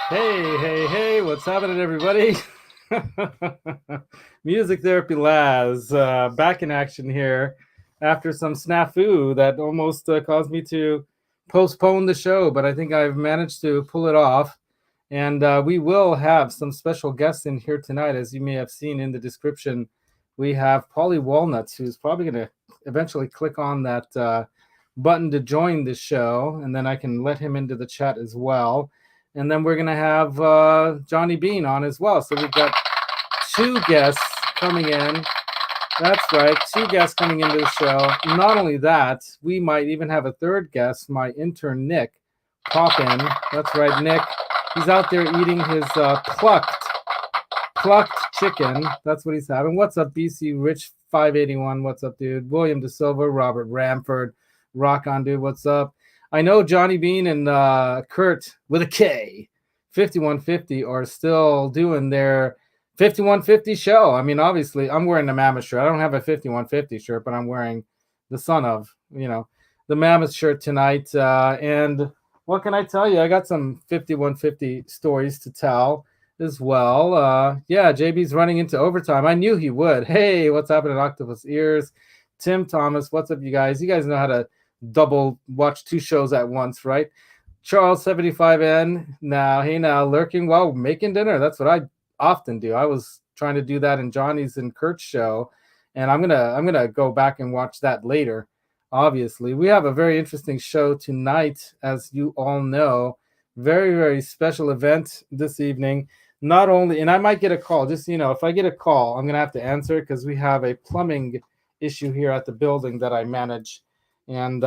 Hey, what's happening, everybody? MusicTherapyLaz, back in action here after some snafu that almost caused me to postpone the show, but I think I've managed to pull it off. And we will have some special guests in here tonight, as you may have seen in the description. We have Paulie Wallnutz, who's probably going to eventually click on that button to join the show, and then I can let him into the chat as well. And then we're going to have Johnny Beane on as well. So we've got two guests coming in. That's right, two guests coming into the show. Not only that, we might even have a third guest, my intern Nick, pop in. That's right, Nick. He's out there eating his plucked chicken. That's what he's having. What's up, BC Rich 581? What's up, dude? William De Silva, Robert Ramford, rock on, dude. What's up? I know Johnny Beane and Kurt with a K, 5150, are still doing their 5150 show. I mean, obviously, I'm wearing the Mammoth shirt. I don't have a 5150 shirt, but I'm wearing the son of, the Mammoth shirt tonight. And what can I tell you? I got some 5150 stories to tell as well. Yeah, JB's running into overtime. I knew he would. Hey, what's happening, Octopus Ears? Tim Thomas, what's up, you guys? You guys know how to double watch two shows at once, right? Charles 75N, now lurking while making dinner. That's what I often do. I was trying to do that in Johnny's and Kurt's show, and I'm gonna go back and watch that later. Obviously, we have a very interesting show tonight, as you all know. Very, very special event this evening. Not only, and I might get a call, just if I get a call, I'm gonna have to answer because we have a plumbing issue here at the building that I manage, and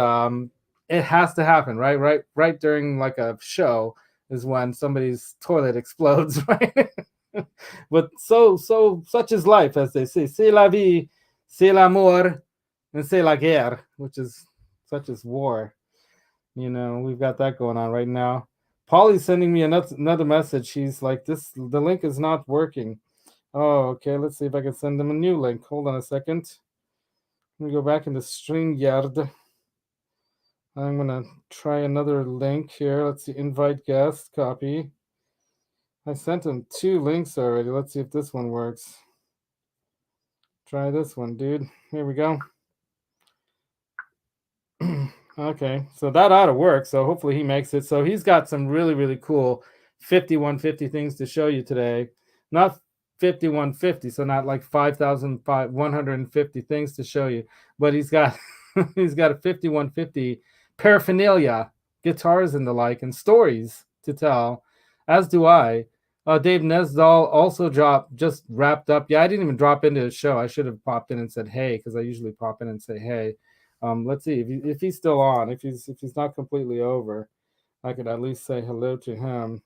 it has to happen right during like a show is when somebody's toilet explodes, right? But such is life, as they say. C'est la vie, c'est l'amour, and c'est la guerre, which is such as war. We've got that going on right now. Paulie's sending me another message. He's like, the link is not working. Oh, okay. Let's see if I can send him a new link. Hold on a second. Let me go back into StreamYard. I'm going to try another link here. Let's see. Invite guest. Copy. I sent him two links already. Let's see if this one works. Try this one, dude. Here we go. Okay, so that ought to work. So hopefully he makes it. So he's got some really, really cool 5150 things to show you today. Not 5150, so not like 5,150 things to show you, but he's got he's got a 5150 paraphernalia, guitars and the like, and stories to tell, as do I. Dave Nesdal also just wrapped up. Yeah, I didn't even drop into the show. I should have popped in and said hey, because I usually pop in and say hey. Let's see if he's still on. If he's not completely over, I could at least say hello to him.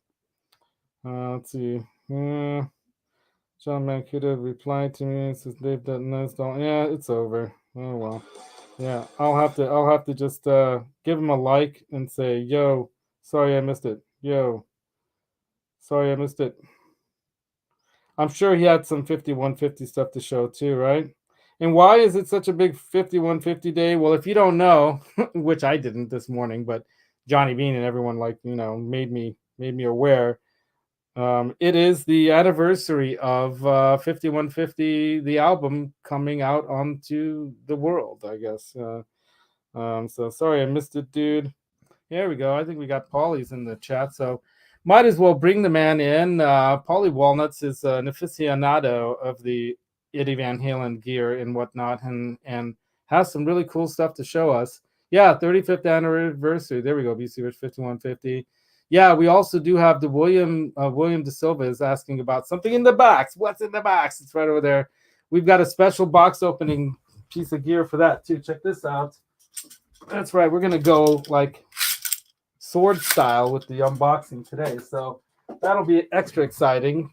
Let's see. John Mancuda replied to me. Says Dave Nesdal. Yeah, it's over. Oh well. Yeah, I'll have to just give him a like and say, yo, sorry I missed it. Yo, sorry I missed it. I'm sure he had some 5150 stuff to show too, right? And why is it such a big 5150 day? Well, if you don't know, which I didn't this morning, but Johnny Beane and everyone made me aware. It is the anniversary of 5150, the album coming out onto the world, I guess. So sorry I missed it, dude. Here we go. I think we got Paulie's in the chat, so might as well bring the man in. Paulie Wallnutz is an aficionado of the Eddie Van Halen gear and whatnot, and has some really cool stuff to show us. Yeah, 35th anniversary. There we go. BC Rich 5150. Yeah, we also do have the William De Silva is asking about something in the box. What's in the box? It's right over there. We've got a special box opening piece of gear for that too. Check this out. That's right. We're gonna go like sword style with the unboxing today, so that'll be extra exciting,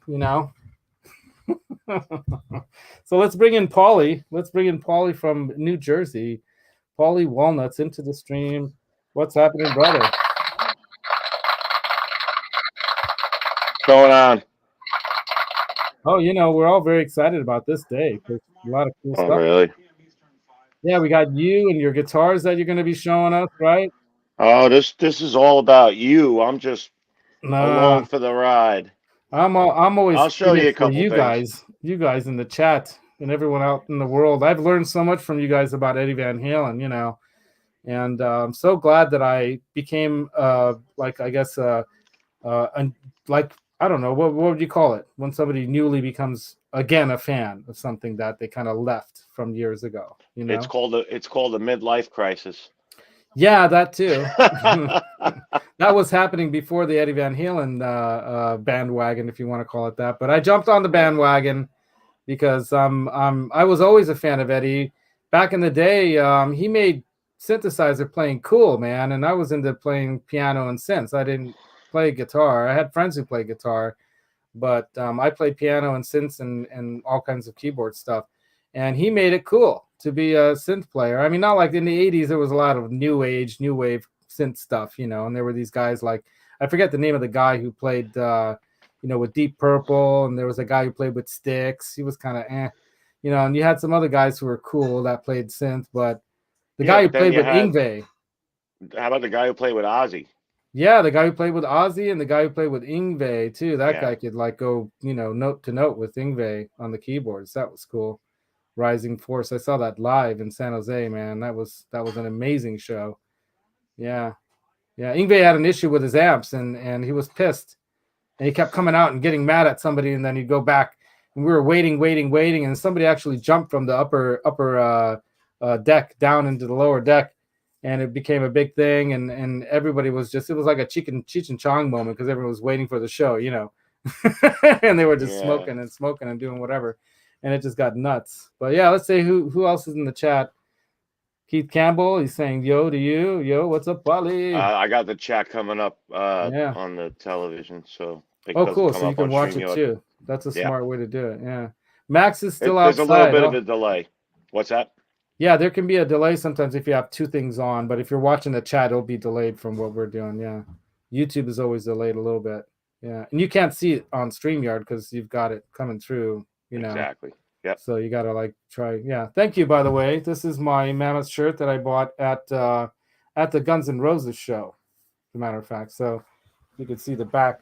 So let's bring in Paulie. Let's bring in Paulie from New Jersey. Paulie Wallnutz into the stream. What's happening, brother? What's going on? Oh, we're all very excited about this day because a lot of cool stuff. Really? Yeah, we got you and your guitars that you're going to be showing us, right? Oh, this is all about you. I'm just Nah, along for the ride. I'm always I'll show feeding you it a for couple things. you guys in the chat and everyone out in the world. I've learned so much from you guys about Eddie Van Halen, you know, and I'm so glad that I became like I guess like I don't know what would you call it when somebody newly becomes again a fan of something that they kind of left from years ago, you It's know. called a midlife crisis. Yeah, that too. That was happening before the Eddie Van Halen bandwagon, if you want to call it that. But I jumped on the bandwagon because I was always a fan of Eddie. Back in the day, he made synthesizer playing cool, man, and I was into playing piano and synths. I didn't play guitar. I had friends who played guitar, but I played piano and synths and all kinds of keyboard stuff. And he made it cool to be a synth player. I mean, not like in the 80s, there was a lot of new age, new wave synth stuff, you know, and there were these guys like, I forget the name of the guy who played, you know, with Deep Purple, and there was a guy who played with Styx. He was kind of you know, and you had some other guys who were cool that played synth, but the Yeah, guy who but then played you with had, Yngwie, how about the guy who played with Ozzy? yeah, the guy who played with Ozzy and the guy who played with Yngwie too. That Yeah, guy could like go, you know, note to note with Yngwie on the keyboards. That was cool. Rising Force. I saw that live in San Jose, man. That was an amazing show. Yeah. Yeah. Yngwie had an issue with his amps and he was pissed. And he kept coming out and getting mad at somebody, and then he'd go back. And we were waiting, and somebody actually jumped from the upper deck down into the lower deck, and it became a big thing. And everybody was just, it was like a Cheech and Chong moment because everyone was waiting for the show, you know, and they were just yeah. smoking and doing whatever, and it just got nuts. But yeah, let's say who else is in the chat. Keith Campbell, he's saying yo to you. Yo, what's up, Paulie? I got the chat coming up Yeah. on the television, so it Oh, doesn't cool. come So you up on can watch it StreamYard. too. That's a Yeah, smart way to do it. Yeah. Max is still there's a little outside. bit of Oh, a delay. What's that? yeah. There can be a delay sometimes if you have two things on, but if you're watching the chat, it'll be delayed from what we're doing. Yeah. YouTube is always delayed a little bit. Yeah. And you can't see it on StreamYard because you've got it coming through, you know. Exactly. Yep. So you got to like try. Yeah. Thank you, by the way. This is my Mammoth shirt that I bought at the Guns N' Roses show, as a matter of fact. So you can see the back.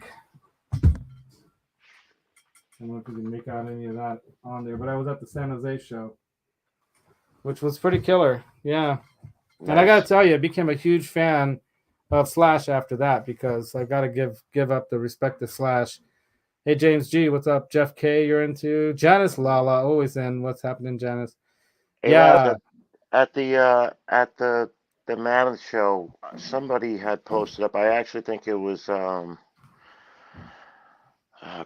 I don't know if you can make out any of that on there, but I was at the San Jose show, which was pretty killer. Yeah. Nice. And I got to tell you, I became a huge fan of Slash after that because I got to give up the respect to Slash. Hey, James G, what's up? Jeff K, you're into. Janice Lala, always in. What's happening, Janice? Hey, Laz, Yeah. at the Mammoth show, somebody had posted up. I actually think it was oh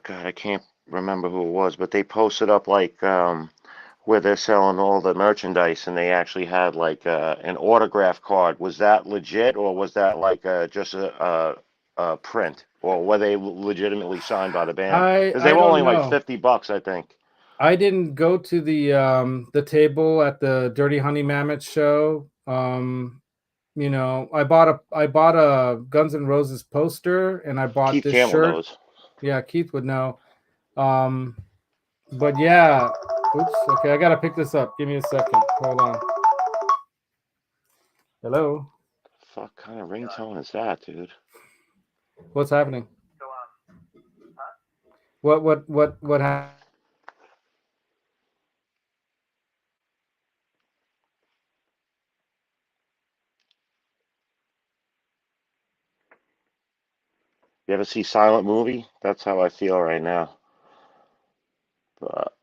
God, I can't remember who it was, but they posted up like where they're selling all the merchandise, and they actually had like an autograph card. Was that legit, or was that like just a print, or were they legitimately signed by the band? Because they I were don't only like know. $50, I think. I didn't go to the table at the Dirty Honey Mammoth show. You know, I bought a Guns N' Roses poster and I bought Keith this Campbell shirt. knows. Yeah, Keith would know. Um, but yeah, oops. Okay, I gotta pick this up. Give me a second. Hold on. Hello. Fuck kind of ringtone is that, dude? What's happening? What happened? You ever see Silent Movie? That's how I feel right now. But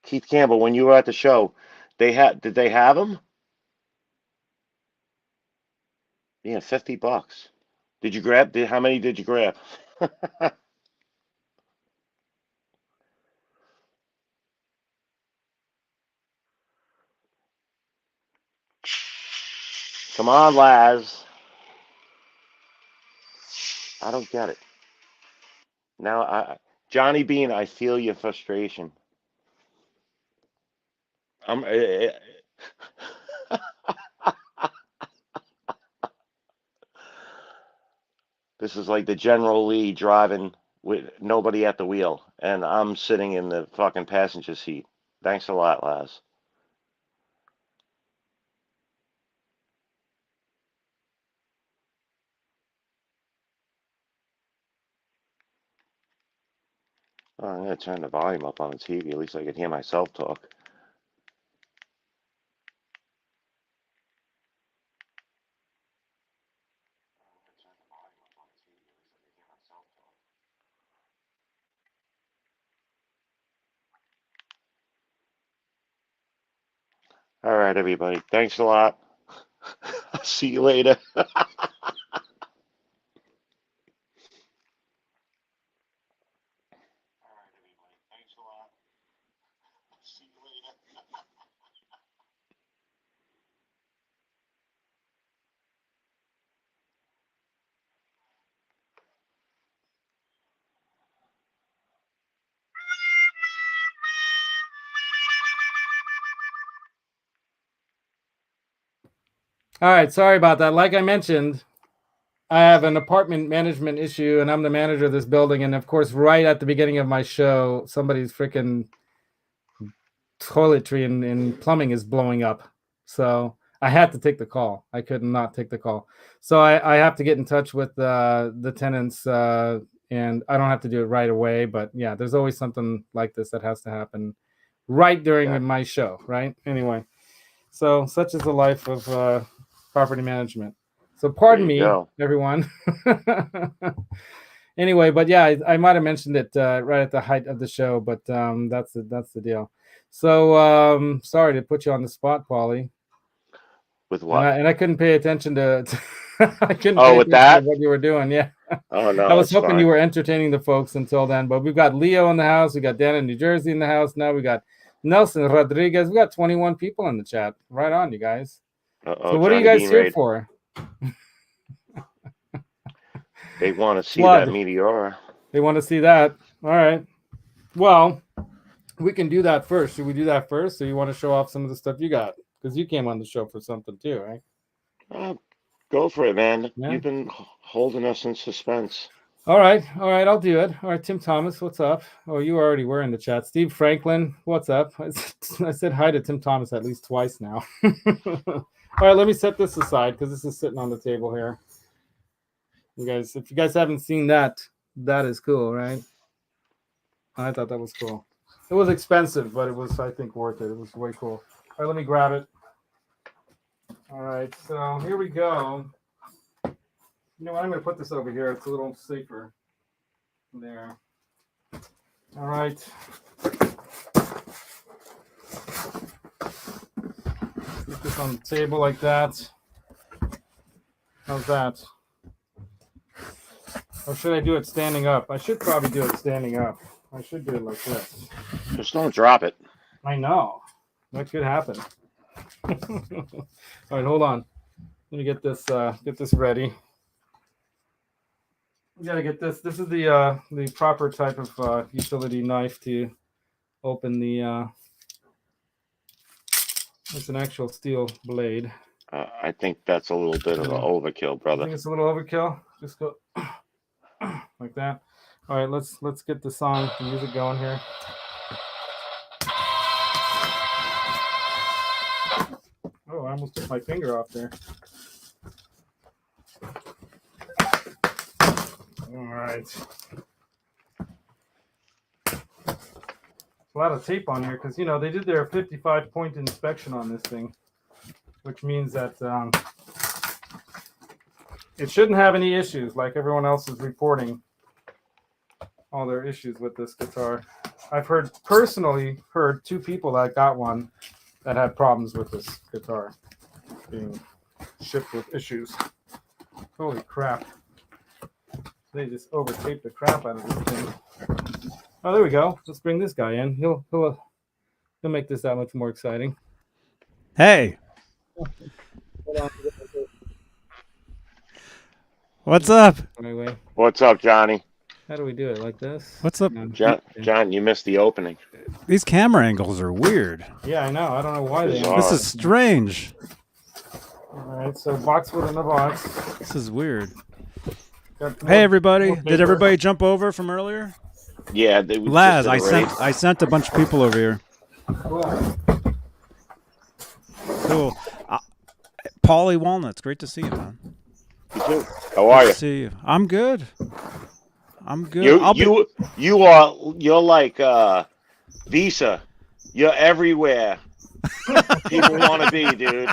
Keith Campbell, when you were at the show, did they have him? Yeah, $50. Did you grab? How many did you grab? Come on, Laz. I don't get it. Now, Johnny Beane, I feel your frustration. I'm. This is like the General Lee driving with nobody at the wheel, and I'm sitting in the fucking passenger seat. Thanks a lot, Laz. Oh, I'm gonna turn the volume up on the TV. At least I can hear myself talk. All right, everybody. Thanks a lot. I'll see you later. All right, sorry about that. Like I mentioned, I have an apartment management issue, and I'm the manager of this building. And of course, right at the beginning of my show, somebody's freaking toiletry and plumbing is blowing up. So I had to take the call. I could not take the call. So I have to get in touch with the tenants, and I don't have to do it right away. But yeah, there's always something like this that has to happen right during my show, right? Anyway, so such is the life of property management. So pardon me, everyone. Anyway, but yeah, I might have mentioned it right at the height of the show, but that's the deal. So sorry to put you on the spot, Paulie. With what? And I couldn't pay attention to. I couldn't. Oh, with that? What you were doing, yeah. Oh no, I was hoping you were entertaining the folks until then, but we've got Leo in the house. We got Dan in New Jersey in the house. Now we got Nelson Rodriguez. We got 21 people in the chat. Right on, you guys. So what are you guys here for? They want to see that Meteora. They want to see that. All right. Well, we can do that first. Should we do that first, or you want to show off some of the stuff you got? Because you came on the show for something too, right? Go for it, man. Yeah. You've been holding us in suspense. All right. I'll do it. All right, Tim Thomas, what's up? Oh, you already were in the chat. Steve Franklin, what's up? I said hi to Tim Thomas at least twice now. All right, let me set this aside because this is sitting on the table here. You guys, if you guys haven't seen that, that is cool, right? I thought that was cool. It was expensive, but it was, I think, worth it. It was way cool. All right, let me grab it. All right, so here we go. You know what? I'm going to put this over here. It's a little safer. There. All right. Put this on the table like that. How's that? Or should I do it standing up? I should probably do it standing up. I should do it like this. Just don't drop it. I know. That could happen. All right, hold on. Let me get this ready. We gotta get this. This is the proper type of utility knife to open the. It's an actual steel blade. I think that's a little bit of an overkill, brother. I think it's a little overkill. Just go like that. All right, let's get the song, the music going here. Oh, I almost took my finger off there. All right. A lot of tape on here because, you know, they did their 55-point inspection on this thing, which means that it shouldn't have any issues like everyone else is reporting all their issues with this guitar. I've personally heard 2 people that got one that had problems with this guitar being shipped with issues. Holy crap. They just over-taped the crap out of this thing. Oh, there we go. Let's bring this guy in. He'll make this that much more exciting. Hey. What's up? Anyway. What's up, Johnny? How do we do it? Like this? What's up? John, you missed the opening. These camera angles are weird. Yeah, I know. I don't know why they are. This is strange. All right, so box within a box. This is weird. Hey, everybody. Did everybody jump over from earlier? Yeah. Laz, I sent a bunch of people over here. Cool. Paulie Wallnutz, great to see you, man. You too. How are you? See you. I'm good. I'm good. You're like Visa. You're everywhere. People want to be, dude.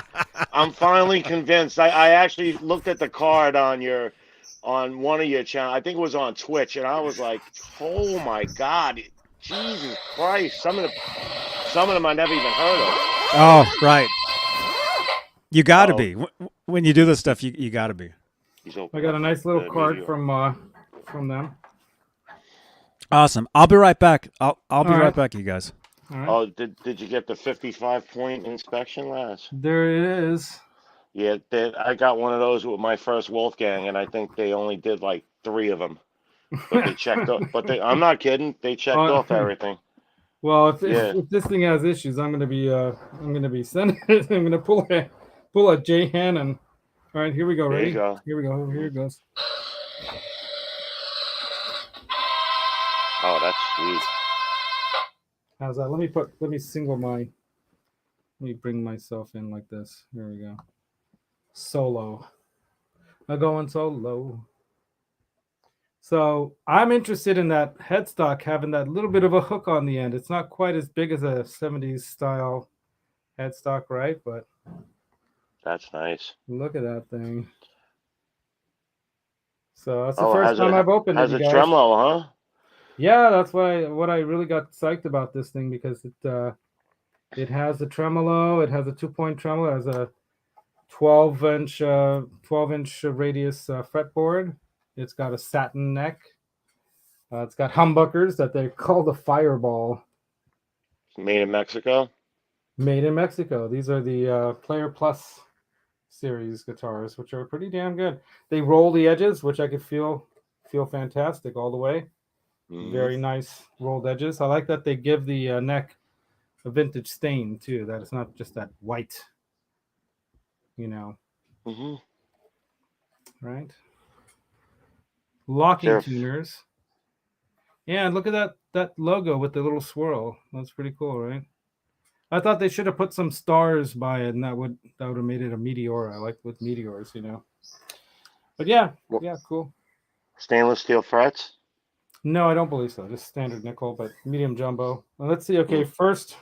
I'm finally convinced. I actually looked at the card on one of your channels. I think it was on Twitch, and I was like, oh my God, Jesus Christ! Some of them I never even heard of. Oh, right. You got to be when you do this stuff. You got to be. I got a nice little card from them. Awesome. I'll be right back. I'll be right back, you guys. All right. Oh, did you get the 55-point inspection, Laz? There it is. Yeah, I got one of those with my first Wolfgang, and I think they only did like 3 of them. But they checked off. I'm not kidding. They checked off everything. Well, if this thing has issues, I'm gonna be sending it. I'm gonna pull a J Hannon. All right, here we go. Ready? There you go. Here we go. Here it goes. Oh, that's sweet. How's that? Let me bring myself in like this. Here we go. Solo. I'm going solo. So I'm interested in that headstock having that little bit of a hook on the end. It's not quite as big as a 70s style headstock, right? But that's nice. Look at that thing. So that's the first time I've opened it. Has a tremolo, huh? Yeah, that's what I really got psyched about this thing, because it has a tremolo, it has a 2-point tremolo, it has a 12-inch radius fretboard. It's got a satin neck. It's got humbuckers that they call the Fireball. Made in Mexico? Made in Mexico. These are the Player Plus series guitars, which are pretty damn good. They roll the edges, which I could feel fantastic all the way. Very nice rolled edges. I like that they give the neck a vintage stain too. That it's not just that white, right? Locking tuners. Yeah, and look at that logo with the little swirl. That's pretty cool, right? I thought they should have put some stars by it, and that would have made it a Meteora. I like with meteors, But yeah, cool. Stainless steel frets? No, I don't believe so. Just standard nickel, but medium jumbo. Well, let's see. Okay, first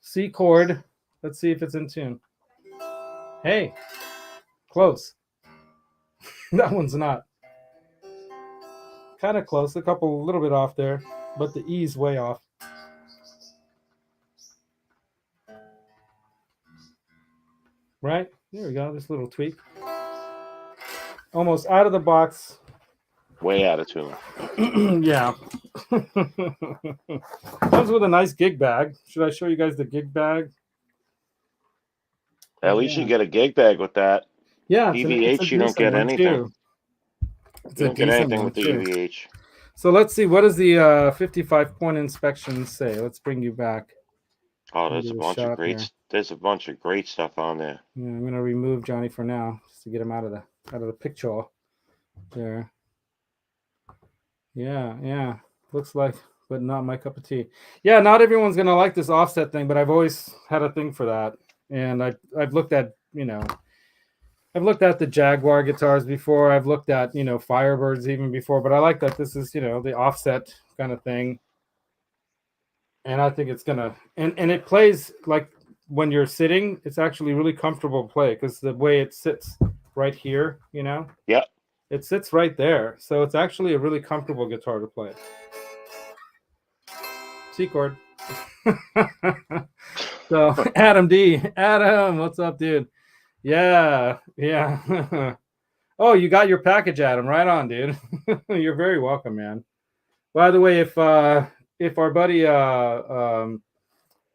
C chord. Let's see if it's in tune. Hey, close. That one's not. Kind of close. A little bit off there, but the E's way off. Right? There we go. Just a little tweak. Almost out of the box. Way out of tune. Yeah. Comes with a nice gig bag. Should I show you guys the gig bag? At least you get a gig bag with that. Yeah. EVH, you don't get anything. You don't get anything with the EVH. So let's see. What does the 55-point inspection say? Let's bring you back. Oh, there's a bunch of great. Here. There's a bunch of great stuff on there. Yeah, I'm gonna remove Johnny for now, just to get him out of the picture. There. Yeah. Looks like, but not my cup of tea. Yeah, not everyone's gonna like this offset thing, but I've always had a thing for that, and I've looked at I've looked at the Jaguar guitars before. I've looked at Firebirds even before, but I like that this is the offset kind of thing, and I think it's gonna and it plays like when you're sitting. It's actually really comfortable to play because the way it sits right here, Yeah. It sits right there, so it's actually a really comfortable guitar to play. C chord. So Adam D. Adam, what's up, dude? Yeah. Oh, you got your package, Adam. Right on, dude. You're very welcome, man. By the way, if our buddy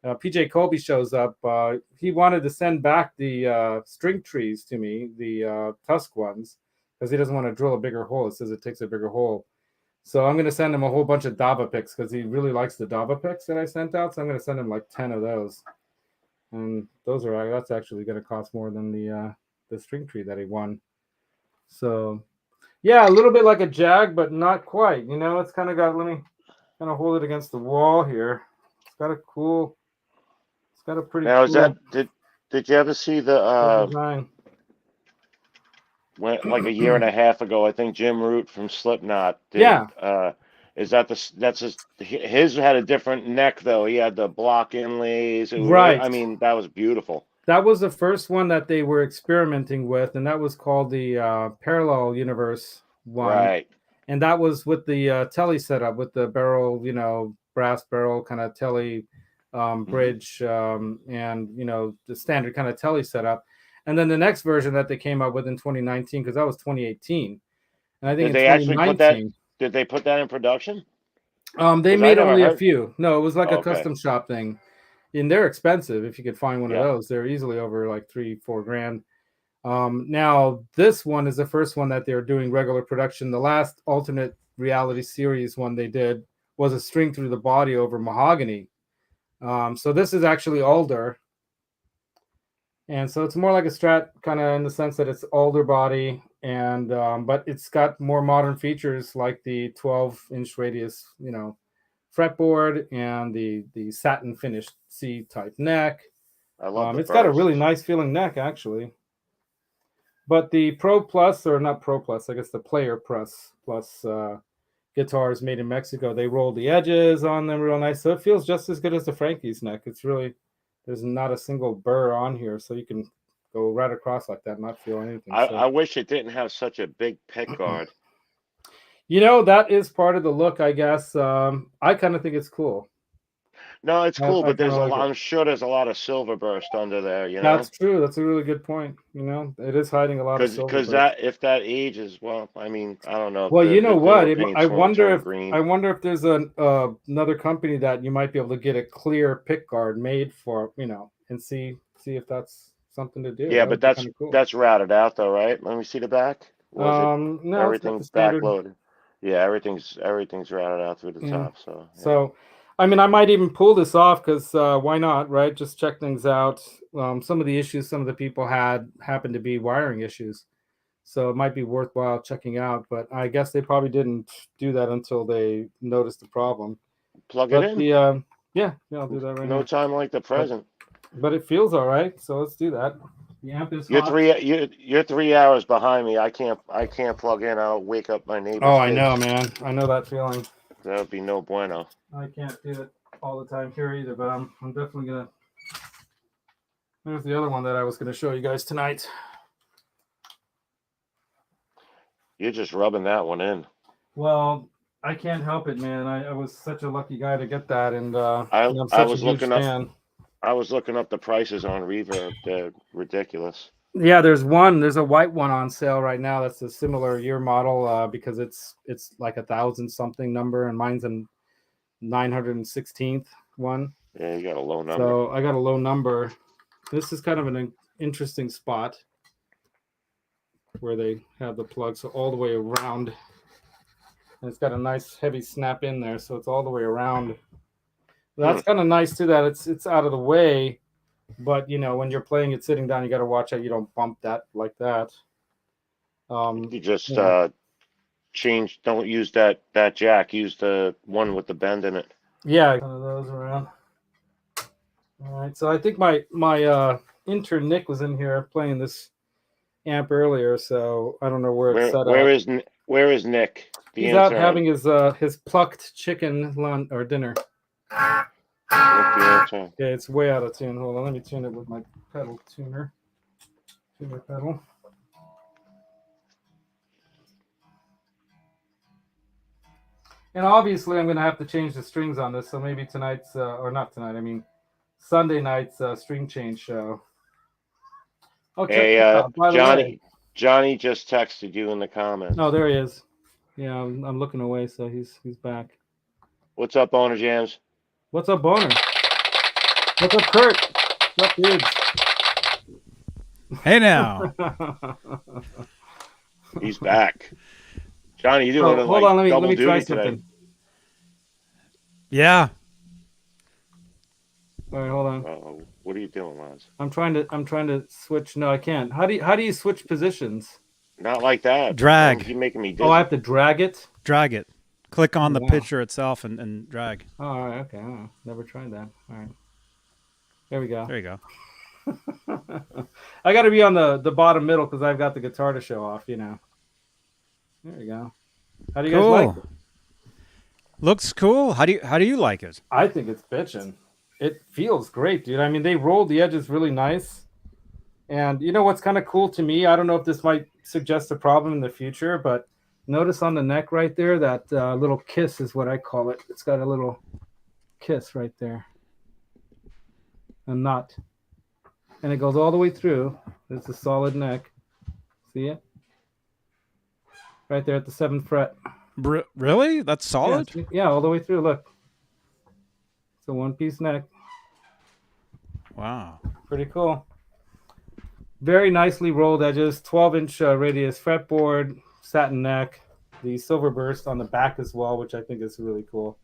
PJ Colby shows up, he wanted to send back the string trees to me, the Tusk ones, because he doesn't want to drill a bigger hole. It says it takes a bigger hole. So I'm going to send him a whole bunch of Dava picks because he really likes the Dava picks that I sent out. So I'm going to send him like 10 of those. And that's actually going to cost more than the string tree that he won. So yeah, a little bit like a Jag, but not quite. It's kind of got, let me kind of hold it against the wall here. It's got a pretty now, cool. Did you ever see the went like a year and a half ago. I think Jim Root from Slipknot did. Yeah. Is that that's his had a different neck though. He had the block inlays. Right. I mean, that was beautiful. That was the first one that they were experimenting with, and that was called the Parallel Universe one. Right. And that was with the telly setup, with the barrel, you know, brass barrel kind of telly bridge, and, you know, the standard kind of telly setup. And then the next version that they came up with in 2019, because that was 2018. And I think Did in they actually put that? 2019, Did they put that in production? they 'Cause I made never only a heard. few. No, it was like a Okay. custom shop thing. And they're expensive if you could find one Yeah. of those. They're easily over like $3-4 grand. Now this one is the first one that they're doing regular production. The last alternate reality series one they did was a string through the body over mahogany. So this is actually older, and so it's more like a Strat kind of in the sense that it's older body, and but it's got more modern features like the 12-inch radius, you know, fretboard and the satin finished C type neck. I love the It's got a really bursts. nice feeling neck actually. But the Pro Plus, or not Pro Plus, I guess the Player Plus guitars made in Mexico, they rolled the edges on them real nice. So it feels just as good as the Frankie's neck. It's really, there's not a single burr on here. So you can go right across like that and not feel anything. I wish it didn't have such a big pick guard. You know, that is part of the look, I guess. I kind of think it's cool. No, it's cool, but there's a like lot. it. I'm sure there's a lot of silver burst under there. You know, That's true. That's a really good point. You know, it is hiding a lot of silver. because that if that ages, well, I mean, I don't know. Well, you know what? I wonder if green. I wonder if there's another company that you might be able to get a clear pick guard made for, you know, and see if that's something to do. Yeah, That but would be cool. that's routed out though, right? Let me see the back. No, everything's backloaded. Yeah, everything's routed out through the top. So yeah. So, I mean, I might even pull this off because why not, right? Just check things out. Some of the issues some of the people happened to be wiring issues, so it might be worthwhile checking out. But I guess they probably didn't do that until they noticed the problem. Plug it in. Yeah, I'll do that right now. No time like the present. But it feels all right, so let's do that. The amp is You're hot. you're 3 hours behind me. I can't plug in. I'll wake up my neighbors. Oh, I know, man. I know that feeling. That would be no bueno. I can't do it all the time here either, but I'm definitely gonna. There's the other one that I was gonna show you guys tonight. You're just rubbing that one in. Well, I can't help it, man. I was such a lucky guy to get that, and I I'm such was a huge looking fan. up. I was looking up the prices on Reverb. They're ridiculous. Yeah, there's a white one on sale right now. That's a similar year model because it's like 1,000 something number, and mine's a 916th one. Yeah, you got a low number. So I got a low number. This is kind of an interesting spot where they have the plug, so all the way around. And it's got a nice heavy snap in there, so it's all the way around. That's kind of nice too, that it's out of the way, but you know, when you're playing it sitting down, you got to watch out you don't bump that like that. You just change. Don't use that jack. Use the one with the bend in it. Yeah, one of those around. All right, so I think my intern Nick was in here playing this amp earlier, so I don't know where it's set up. Where is Nick? He's out having his plucked chicken lunch or dinner. Okay, it's way out of tune. Hold on, let me tune it with my pedal tuner. Tuner pedal. And obviously, I'm going to have to change the strings on this. So maybe tonight's, or not tonight, I mean Sunday night's string change show. Okay, Johnny just texted you in the comments. Oh, there he is. Yeah, I'm looking away, so he's back. What's up, Owner Jams? What's up, Boner? What's up, Kurt? What's up, dudes? Hey now. He's back. Johnny, you doing hold on, let me try something. Today. Yeah. All right, hold on. What are you doing, Laz? I'm trying to switch. No, I can't. How do you switch positions? Not like that. Drag. You're making me dizzy. Oh, I have to drag it? Drag it. Click on the picture itself and drag. Oh, all right, okay. Never tried that. All right. There we go. There you go. I got to be on the bottom middle because I've got the guitar to show off. You know. There you go. How do you guys like it? Looks cool. How do you like it? I think it's bitchin'. It feels great, dude. I mean, they rolled the edges really nice. And you know what's kind of cool to me? I don't know if this might suggest a problem in the future, but notice on the neck right there, that little kiss is what I call it. It's got a little kiss right there. A knot. And it goes all the way through. It's a solid neck. See it? Right there at the 7th fret. Really? That's solid? Yeah, all the way through. Look. It's a one-piece neck. Wow. Pretty cool. Very nicely rolled edges. 12-inch radius fretboard, satin neck. The silver burst on the back as well, which I think is really cool.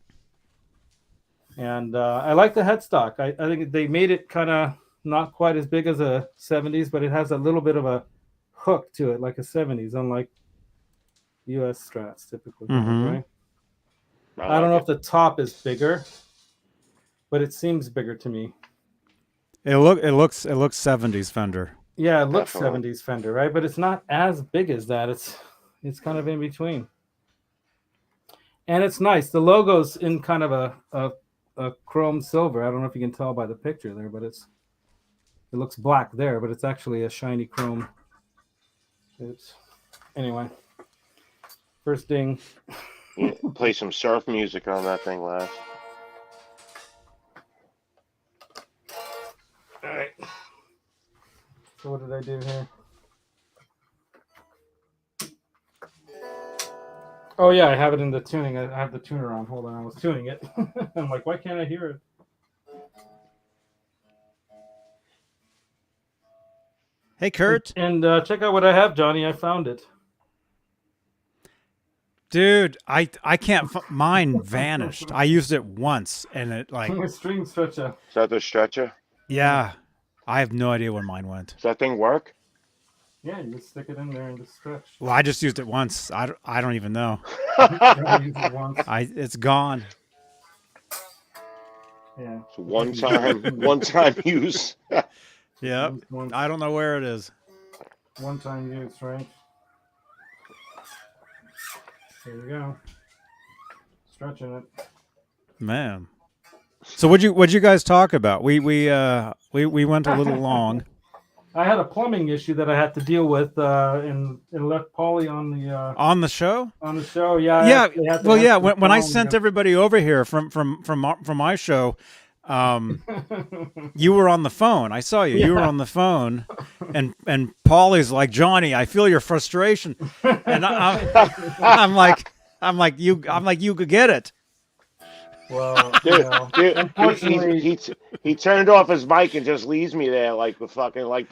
And I like the headstock. I think they made it kind of not quite as big as a 70s, but it has a little bit of a hook to it, like a 70s, unlike US Strats typically. Right? I don't know if the top is bigger, but it seems bigger to me. It looks 70s Fender. Yeah, it looks 70s Fender, right? But it's not as big as that. It's kind of in between. And it's nice. The logo's in kind of a chrome silver. I don't know if you can tell by the picture there, but it looks black there, but it's actually a shiny chrome. Anyway. First ding. Play some surf music on that thing, Laz. All right. So what did I do here? Oh yeah, I have it in the tuning. I have the tuner on. Hold on, I was tuning it. I'm like, why can't I hear it? Hey, Kurt. And check out what I have, Johnny. I found it. Dude, I can't. Mine vanished. I used it once, and it like. A string stretcher. Is that the stretcher? Yeah, I have no idea where mine went. Does that thing work? Yeah, you just stick it in there and just stretch. Well, I just used it once. I don't even know. It's gone. Yeah. It's one time use. Yeah, I don't know where it is. One time use, right? There you go. Stretching it. Man. So what'd you guys talk about? We went a little long. I had a plumbing issue that I had to deal with and left Paulie on the show. On the show, yeah. Yeah. Well, yeah. When I sent everybody over here from my show, you were on the phone. I saw you. Yeah. You were on the phone, and Paulie's like, Johnny, I feel your frustration, and I'm like you could get it. Well, dude, unfortunately, he turned off his mic and just leaves me there like the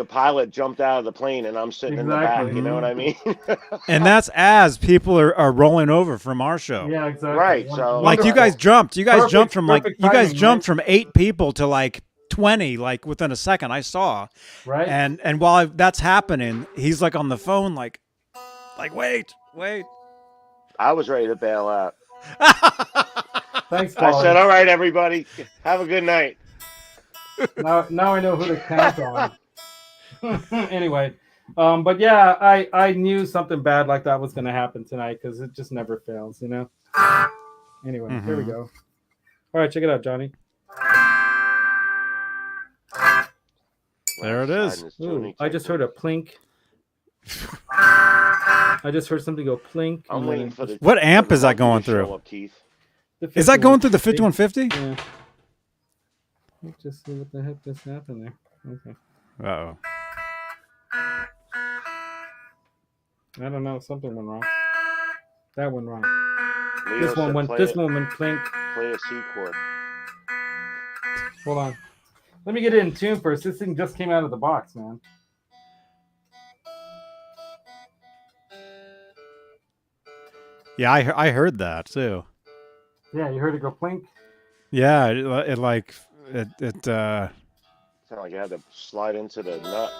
pilot jumped out of the plane and I'm sitting in the back. You know what I mean? And that's as people are rolling over from our show. Yeah, exactly. Right. So like you guys jumped from 8 people to like 20 like within a second. I saw. Right. And while that's happening, he's like on the phone like wait. I was ready to bail out. Thanks, Paulie. I said, all right, everybody, have a good night. Now I know who to count on. Anyway, but yeah, I knew something bad like that was going to happen tonight because it just never fails, you know? Anyway, Here we go. All right, check it out, Johnny. There it is. Ooh, I just heard a plink. I just heard something go plink. I'm waiting for the. What amp is that going through? Up, Keith. Is that going through the 5150? Yeah. Let's just see what the heck just happened there. Okay. Uh-oh. I don't know. Something went wrong. That went wrong. Leo This one went plink. Play a C chord. Hold on. Let me get it in tune first. This thing just came out of the box, man. Yeah, I heard that too. Yeah, you heard it go plink? Yeah, it like it sounded like it had to slide into the nut.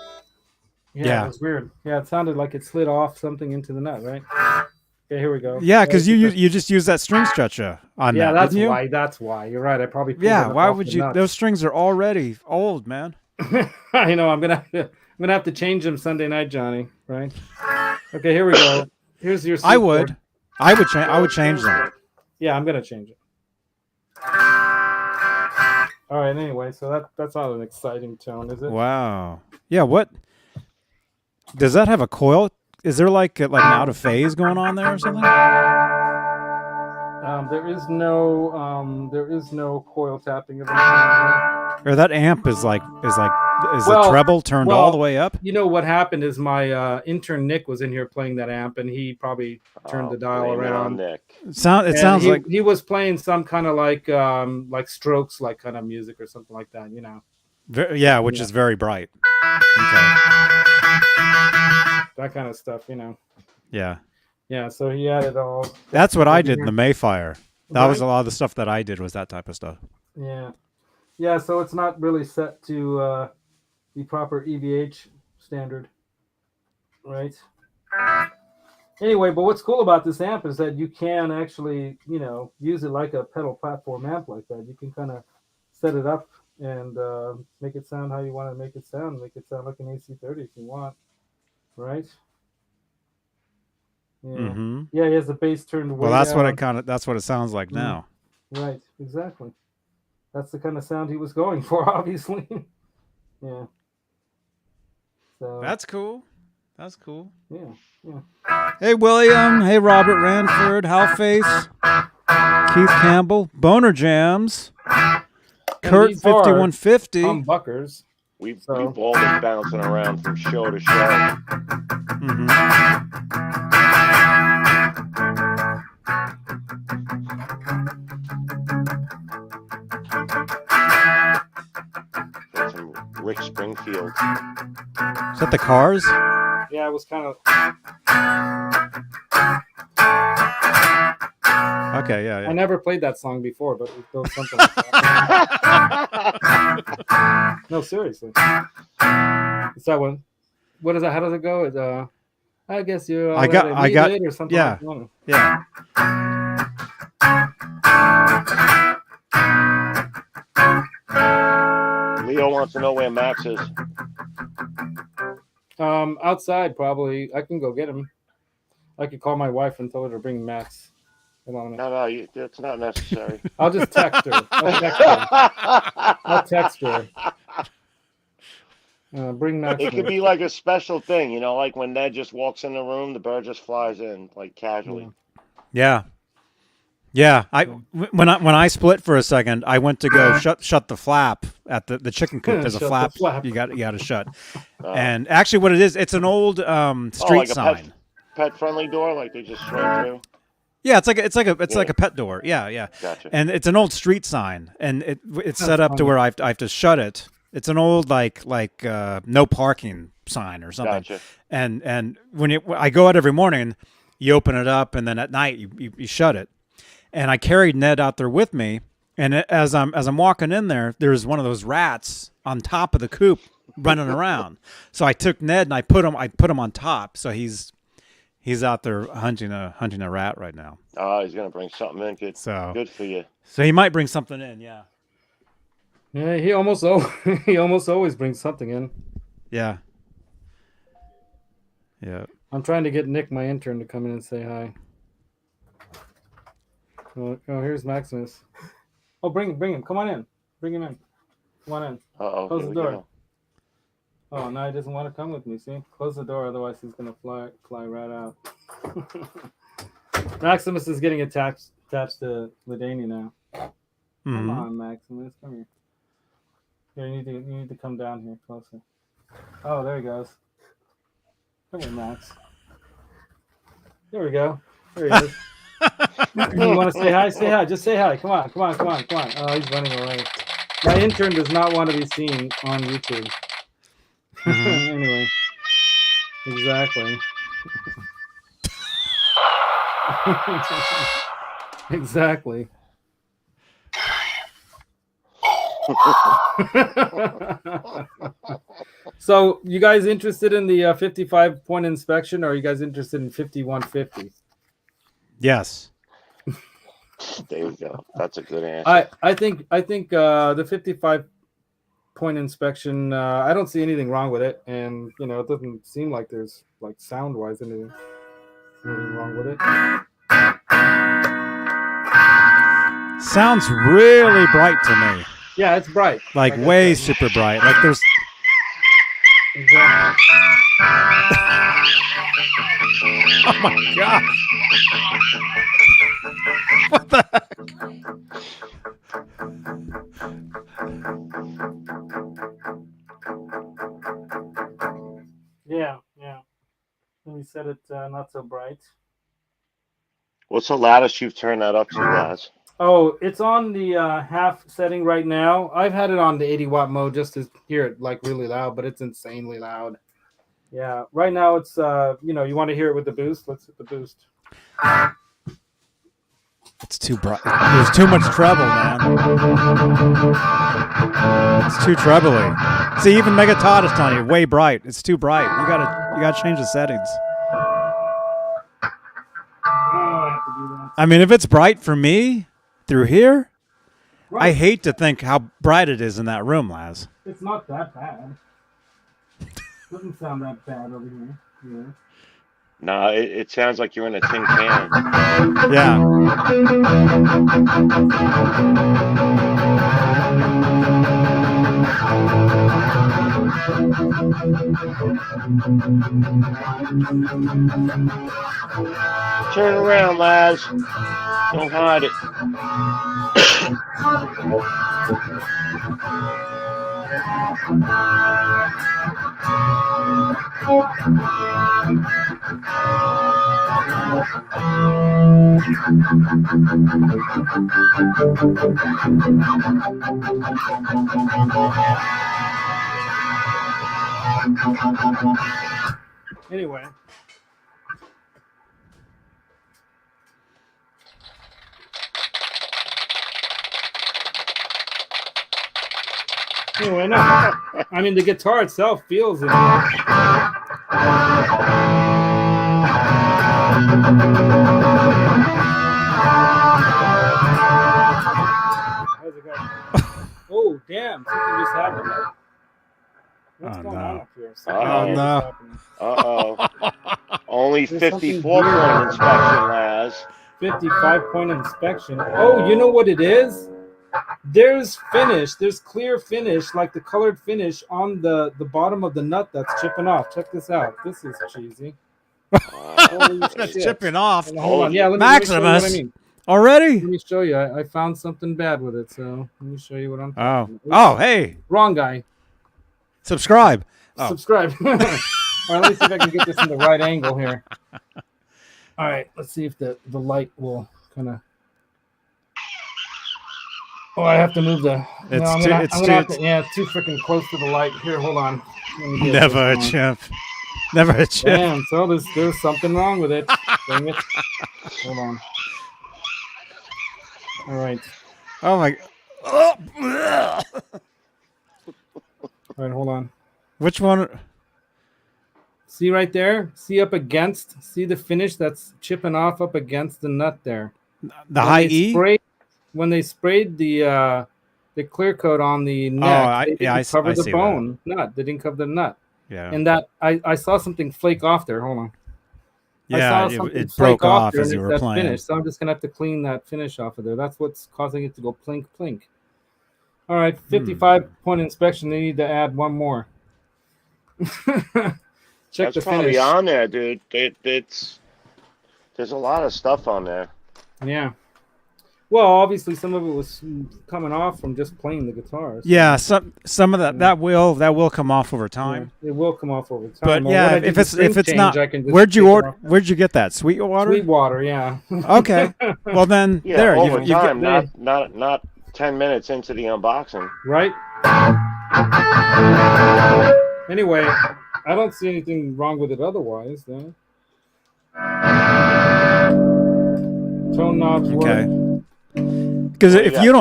Yeah, it was weird. Yeah, it sounded like it slid off something into the nut, right? Okay, here we go. Yeah, because you just use that string stretcher on that. Yeah, that's didn't you? why. That's why. You're right. I probably why would you? Nuts. Those strings are already old, man. I know. I'm gonna have to change them Sunday night, Johnny. Right? Okay, here we go. Here's your. I would change them. Yeah, I'm gonna change it. All right. Anyway, so that's not an exciting tone, is it? Wow. Yeah. What does that have a coil? Is there like an out of phase going on there or something? There is no coil tapping of anything. Or that amp is the treble turned all the way up? You know what happened is my intern Nick was in here playing that amp, and he probably turned the dial around. Nick. It sounds like he was playing some kind of like Strokes like kind of music or something like that, you know. Which is very bright. Okay. That kind of stuff, you know. Yeah. Yeah, so he had it all. That's what I did in the Mayfire. That Right? was a lot of the stuff that I did was that type of stuff. Yeah. Yeah, so it's not really set to the proper EVH standard. Right? Anyway, but what's cool about this amp is that you can actually, you know, use it like a pedal platform amp like that. You can kind of set it up and make it sound how you want to make it sound. Make it sound like an AC30 if you want. Right? Yeah. Mm-hmm. Yeah, he has the bass turned way Well, that's down. that's what it sounds like now. Right, exactly. That's the kind of sound he was going for, obviously. Yeah. So That's cool. That's cool. yeah. Hey, William. Hey, Robert Ranford. Halface. Keith Campbell. Boner Jams. Kurt these are 5150. Humbuckers. We've all been bouncing around from show to show. Mm-hmm. Got some Rick Springfield. Is that the Cars? Yeah, it was kind of. Okay, yeah. I never played that song before, but it goes something like that. No, seriously. It's that one. What is that? How does it go? It's, I guess you're. I got it or something. yeah. Like that. Yeah. Leo wants to know where Max is. Outside probably. I can go get him. I could call my wife and tell her to bring Max. No, it's not necessary. I'll just text her. I'll text her. Bring Max. It could be like a special thing, you know, like when Ned just walks in the room, the bird just flies in, like casually. Yeah. Yeah. When I split for a second, I went to go shut the flap at the chicken coop. There's a flap. You got to shut. And actually, what it is, it's an old street like sign. Pet friendly door, like they just swing through. Yeah, it's like a pet door. Yeah. Gotcha. And it's an old street sign, and it's set up to where I have to shut it. It's an old like no parking sign or something. Gotcha. And when I go out every morning, you open it up, and then at night you shut it. And I carried Ned out there with me, and as I'm walking in there, there's one of those rats on top of the coop running around. So I took Ned and I put him on top. So he's out there hunting a rat right now. Oh, he's gonna bring something in. Good. So good for you. So he might bring something in. Yeah. Yeah, he almost always brings something in. Yeah. Yeah. I'm trying to get Nick, my intern, to come in and say hi. Oh, here's Maximus. Oh, bring him. Come on in. Bring him in. Come on in. Uh-oh. Close the door. Oh, no, he doesn't want to come with me. See? Close the door, otherwise he's going to fly right out. Maximus is getting attached to Ladania now. Mm-hmm. Come on, Maximus. Come here. Here, you need to come down here closer. Oh, there he goes. Come here, Max. There we go. There he is. You want to say hi? Say hi. Just say hi. Come on. Oh, he's running away. My intern does not want to be seen on YouTube. Mm-hmm. Anyway. Exactly. Exactly. So, you guys interested in the 55-point inspection, or are you guys interested in 5150? Yes. There we go. That's a good answer. I think the 55 point inspection. I don't see anything wrong with it, and you know, it doesn't seem like there's like sound-wise anything wrong with it. Sounds really bright to me. Yeah, it's bright. Like way super bright. Like there's. Exactly. Oh my gosh. What the heck? Yeah. Let me set it not so bright. What's the loudest you've turned that up to, Laz? Oh, it's on the half setting right now. I've had it on the 80-watt mode just to hear it like really loud, but it's insanely loud. Yeah, right now it's you know, you want to hear it with the boost? Let's hit the boost. It's too bright. There's too much treble, man. It's too trebly. See, even Megatod is telling you way bright. It's too bright. You gotta change the settings. I mean, if it's bright for me through here, right. I hate to think how bright it is in that room, Laz. It's not that bad. Doesn't sound that bad over here. Yeah. No, it sounds like you're in a tin can. Yeah. Turn around, Laz. Don't hide it. Anyway. Anyway, no. I mean, the guitar itself feels it. How's it going? Oh, damn. Something just happened. What's going on up here? Oh, no. Uh-oh. Only 54-point inspection, Laz. 55-point inspection. Oh, you know what it is? There's finish. There's clear finish, like the colored finish on the bottom of the nut that's chipping off. Check this out. This is cheesy. That's chipping off. Hold on. Yeah, let me Maximus. show you what I mean. Already? Let me show you. I found something bad with it, so let me show you what I'm talking about. Oh, hey. Wrong guy. Subscribe. Oh. Subscribe. All right, let me see if I can get this in the right angle here. All right, let's see if the light will kind of. Oh, I have to move the. It's too freaking close to the light. Here, hold on. Never a chimp. Never a chimp. Damn, so there's something wrong with it. Dang it. Hold on. All right. Oh my. All right, hold on. Which one? See right there? See up against? See the finish that's chipping off up against the nut there? The high E? When they sprayed the clear coat on the neck, they didn't cover the bone nut. They didn't cover the nut. Yeah. And that I saw something flake off there. Hold on. Yeah, it broke off as you were playing. Finish, so I'm just gonna have to clean that finish off of there. That's what's causing it to go plink plink. All right, 55-point inspection. They need to add one more. Check the finish. Probably on there, dude. There's a lot of stuff on there. Yeah. Well, obviously, some of it was coming off from just playing the guitars. So. Yeah, some of that will come off over time. Yeah, it will come off over time. But yeah, if it's not, where'd you get that? Sweetwater. Sweetwater, yeah. Okay. Well then, yeah, there over time, not 10 minutes into the unboxing. Right. Anyway, I don't see anything wrong with it otherwise, though. Tone knobs work. Because if you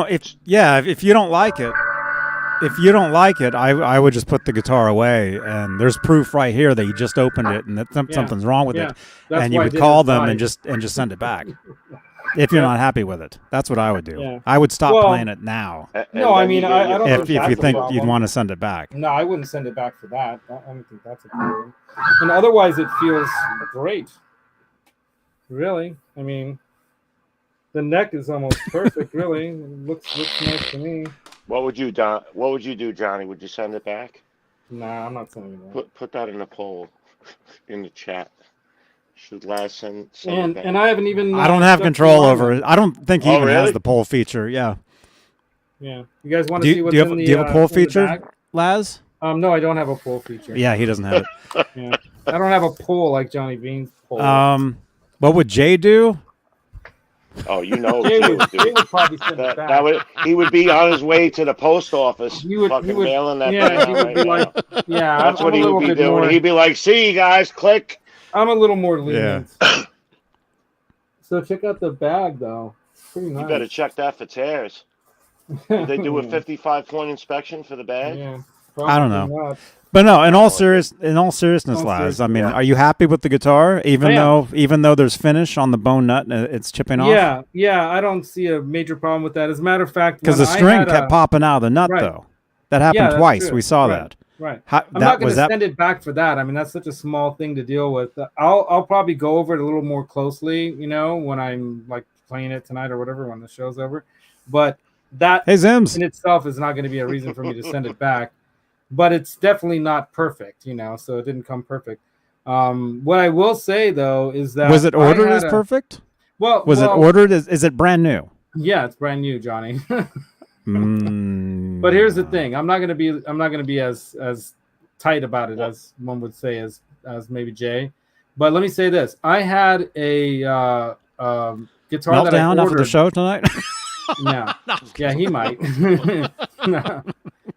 don't like it, I would just put the guitar away. And there's proof right here that you just opened it and that something's wrong with it, and you would call them and just send it back. if you're not happy with it. That's what I would do. Yeah. I would stop Well, playing it now. No, I mean, I don't If think that's you a think problem. you'd want to send it back. No, I wouldn't send it back for that. I don't think that's a problem. And otherwise, it feels great. Really, I mean, the neck is almost perfect. Really, it looks nice to me. What would you do? What would you do, Johnny? Would you send it back? Nah, I'm not sending it back. Put that in the poll, in the chat. Should Laz send it back? And I haven't even. I don't have control over it. I don't think he even has the poll feature. Yeah. Yeah. You guys want to see what's do you have a poll feature, Laz? No, I don't have a poll feature. Yeah, he doesn't have it. Yeah. I don't have a poll like Johnny Beane's poll. What would Jay do? Oh, you know, Jay would probably send it back. He would be on his way to the post office, fucking mailing that thing out right now. Yeah, that's what he would be doing. He'd be like, "See you guys, click." I'm a little more lenient. Yeah. So check out the bag, though. It's pretty nice. You better check that for tears. Did they do a 55-point inspection for the bag? Yeah, I don't know. Not. But no, in all seriousness, Laz, I mean, are you happy with the guitar, even though there's finish on the bone nut and it's chipping off? Yeah, I don't see a major problem with that. As a matter of fact, because the string kept popping out of the nut, though. That happened twice. We saw that. Right. I'm not going to send it back for that. I mean, that's such a small thing to deal with. I'll probably go over it a little more closely, you know, when I'm like playing it tonight or whatever when the show's over. But that in itself is not going to be a reason for me to send it back. But it's definitely not perfect, you know, so it didn't come perfect. What I will say, though, is that... Was it ordered as perfect? Well, was it ordered as... Is it brand new? Yeah, it's brand new, Johnny. But here's the thing. I'm not going to be as tight about it as one would say as maybe Jay. But let me say this. I had a guitar that I ordered... after the show tonight? No. Yeah, he might.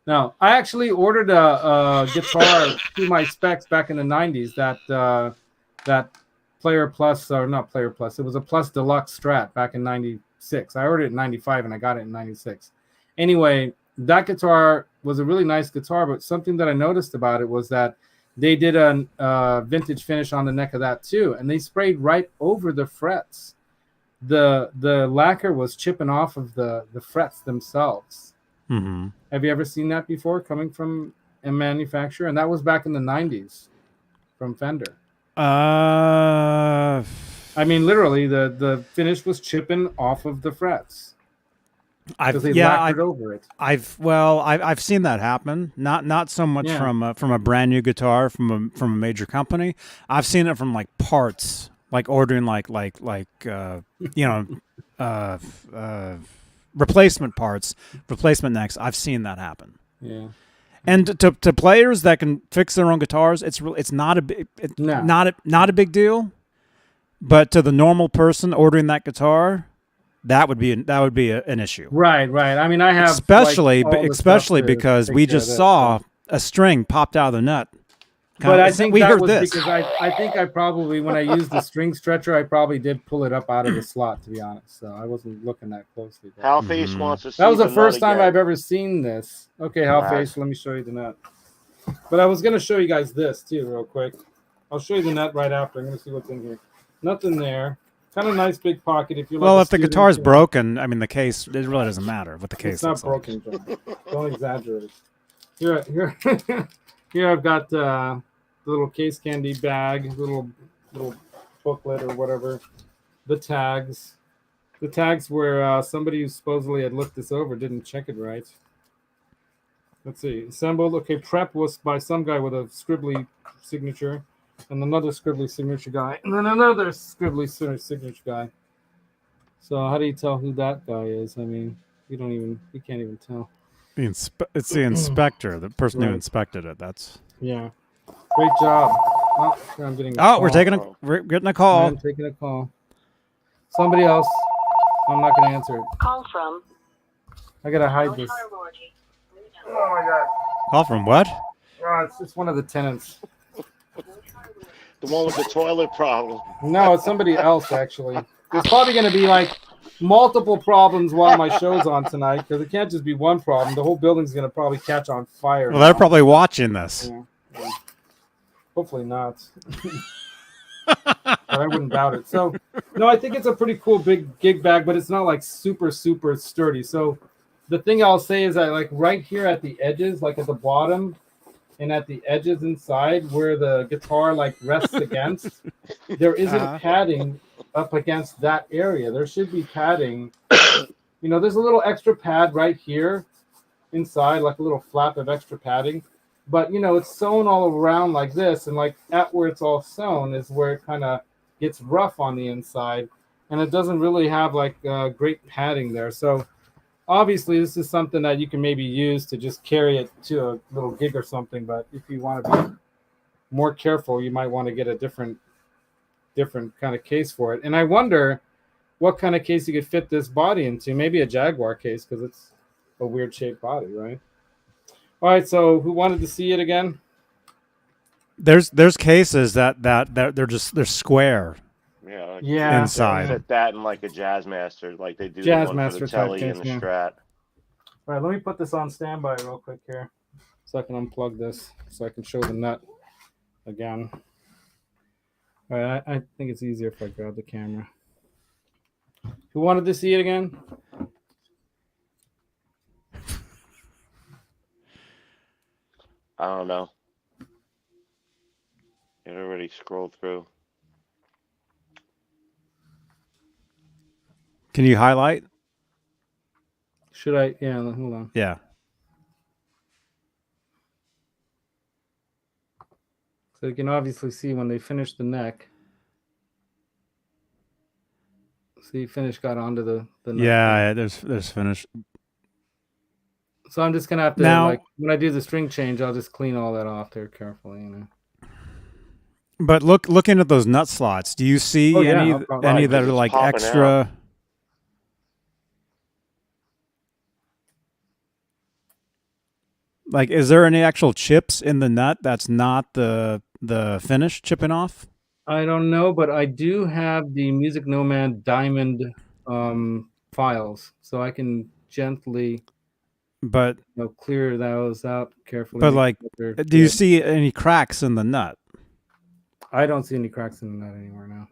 No, I actually ordered a guitar to my specs back in the 90s. That Player Plus, or not Player Plus. It was a Plus Deluxe Strat back in 96. I ordered it in 95 and I got it in 96. Anyway, that guitar was a really nice guitar, but something that I noticed about it was that they did a vintage finish on the neck of that too, and they sprayed right over the frets. The lacquer was chipping off of the frets themselves. Mm-hmm. Have you ever seen that before coming from a manufacturer? And that was back in the 90s from Fender. I mean, literally, the finish was chipping off of the frets. I've over it. I've seen that happen. Not so much from a brand new guitar from a major company. I've seen it from like parts, like ordering replacement parts, replacement necks. I've seen that happen. Yeah. And to players that can fix their own guitars, it's not a big deal. But to the normal person ordering that guitar, that would be an issue. Right. I mean, I have especially because we just saw a string popped out of the nut. But I think that was because I think I probably, when I used the string stretcher, I probably did pull it up out of the slot, to be honest. So I wasn't looking that closely. Halface wants to see that was the first time I've ever seen this. Okay, Halface, let me show you the nut. But I was going to show you guys this, too, real quick. I'll show you the nut right after. I'm going to see what's in here. Nothing there. Kind of nice big pocket. If if the guitar's broken, I mean, the case, it really doesn't matter what the case looks like. It's not broken, John. Don't exaggerate it. Here I've got... the little case candy bag, little booklet or whatever. The tags where somebody who supposedly had looked this over didn't check it right. Let's see. Assembled. Okay, prep was by some guy with a scribbly signature, and another scribbly signature guy, and then another scribbly signature guy. So how do you tell who that guy is? I mean, you can't even tell. It's the inspector, the person who inspected it. That's Great job. I'm getting a call. We're getting a call. I'm taking a call. Somebody else. I'm not going to answer it. Call from. I got to hide this. Oh, my God. Call from what? Oh, it's one of the tenants. The one with the toilet problem. No, it's somebody else, actually. There's probably going to be, like, multiple problems while my show's on tonight, because it can't just be one problem. The whole building's going to probably catch on fire. Well, they're probably watching this. Yeah. Hopefully not. but I wouldn't doubt it. So, no, I think it's a pretty cool big gig bag, but it's not like super sturdy. So, the thing I'll say is that like right here at the edges, like at the bottom and at the edges inside where the guitar like rests against, there isn't padding up against that area. There should be padding. There's a little extra pad right here inside, like a little flap of extra padding. But, it's sewn all around like this. And like at where it's all sewn is where it kind of gets rough on the inside. And it doesn't really have like great padding there. So obviously this is something that you can maybe use to just carry it to a little gig or something. But if you want to be more careful, you might want to get a different kind of case for it. And I wonder what kind of case you could fit this body into. Maybe a Jaguar case, because it's a weird shaped body, right? All right, so who wanted to see it again? There's cases that they're square. Yeah, inside. Fit that in like a Jazzmaster, like they do Jazz the one Master for the Telly type and the case, yeah. Strat. All right, let me put this on standby real quick here, so I can unplug this, so I can show the nut again. All right, I think it's easier if I grab the camera. Who wanted to see it again? I don't know. It already scrolled through. Can you highlight? Should I? Yeah, hold on. Yeah. So you can obviously see when they finish the neck. See, finish got onto the neck. Yeah, there's finish. So I'm just gonna have to like when I do the string change, I'll just clean all that off there carefully, But looking at those nut slots, do you see any that are like extra? Out. Like, is there any actual chips in the nut that's not the finish chipping off? I don't know, but I do have the Music Nomad Diamond files, so I can gently clear those out carefully. But like, do you see any cracks in the nut? I don't see any cracks in the nut anywhere now.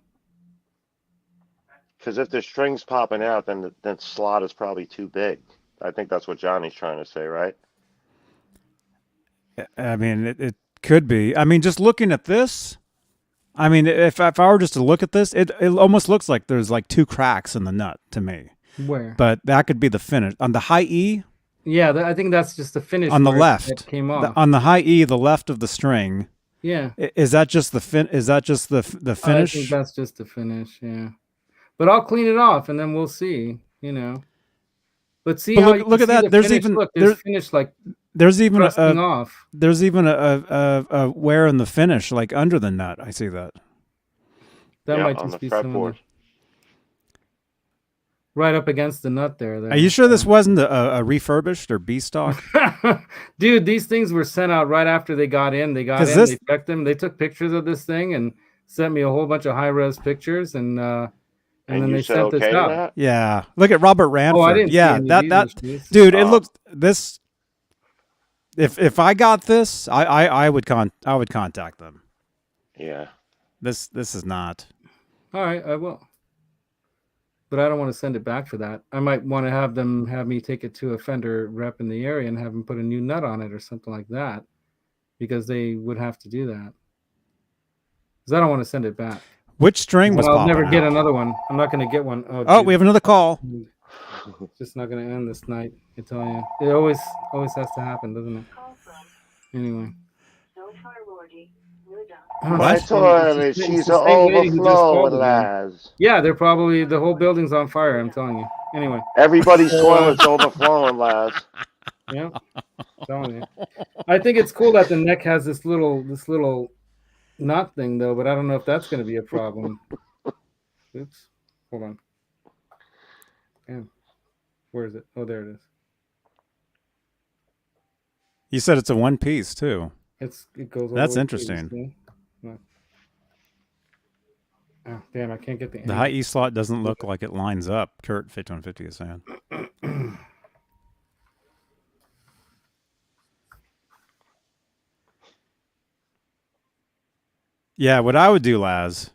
Because if the string's popping out, then the slot is probably too big. I think that's what Johnny's trying to say, right? I mean, it could be. I mean, just looking at this, I mean, if I were just to look at this, it almost looks like there's like two cracks in the nut to me. Where? But that could be the finish. On the high E? Yeah, I think that's just the finish. On the left. It came off. On the high E, the left of the string. Yeah. Is that just the finish? I think that's just the finish, yeah. But I'll clean it off and then we'll see, But see how look at that. There's finish like there's even off. There's even a wear in the finish, like under the nut. I see that. That might just be some right up against the nut there. Are you sure this wasn't a refurbished or B stock? Dude, these things were sent out right after they got in. They checked them. They took pictures of this thing and sent me a whole bunch of high-res pictures, and then they sent this out. Yeah, look at Robert Ranford. Oh, I didn't see any dude. It looks this. If I got this, I would contact them. Yeah. This is not. All right, I will. But I don't want to send it back for that. I might want to have me take it to a Fender rep in the area and have them put a new nut on it or something like that, because they would have to do that. Because I don't want to send it back. Which string was popping out? I'll never get another one. I'm not going to get one. Oh, we have another call. It's just not going to end this night. I tell you, it always has to happen, doesn't it? Anyway. I told her she's an overflow, Laz. Yeah, they're probably the whole building's on fire. I'm telling you. Anyway, everybody's toilet's overflowing, Laz. Yeah, I'm telling you. I think it's cool that the neck has this little knot thing though, but I don't know if that's going to be a problem. Oops, hold on. Damn, where is it? Oh, there it is. You said it's a one piece too. It goes. That's interesting. Oh, damn, I can't get the high E slot doesn't look like it lines up. Kurt 5150 is saying. Yeah, what I would do, Laz,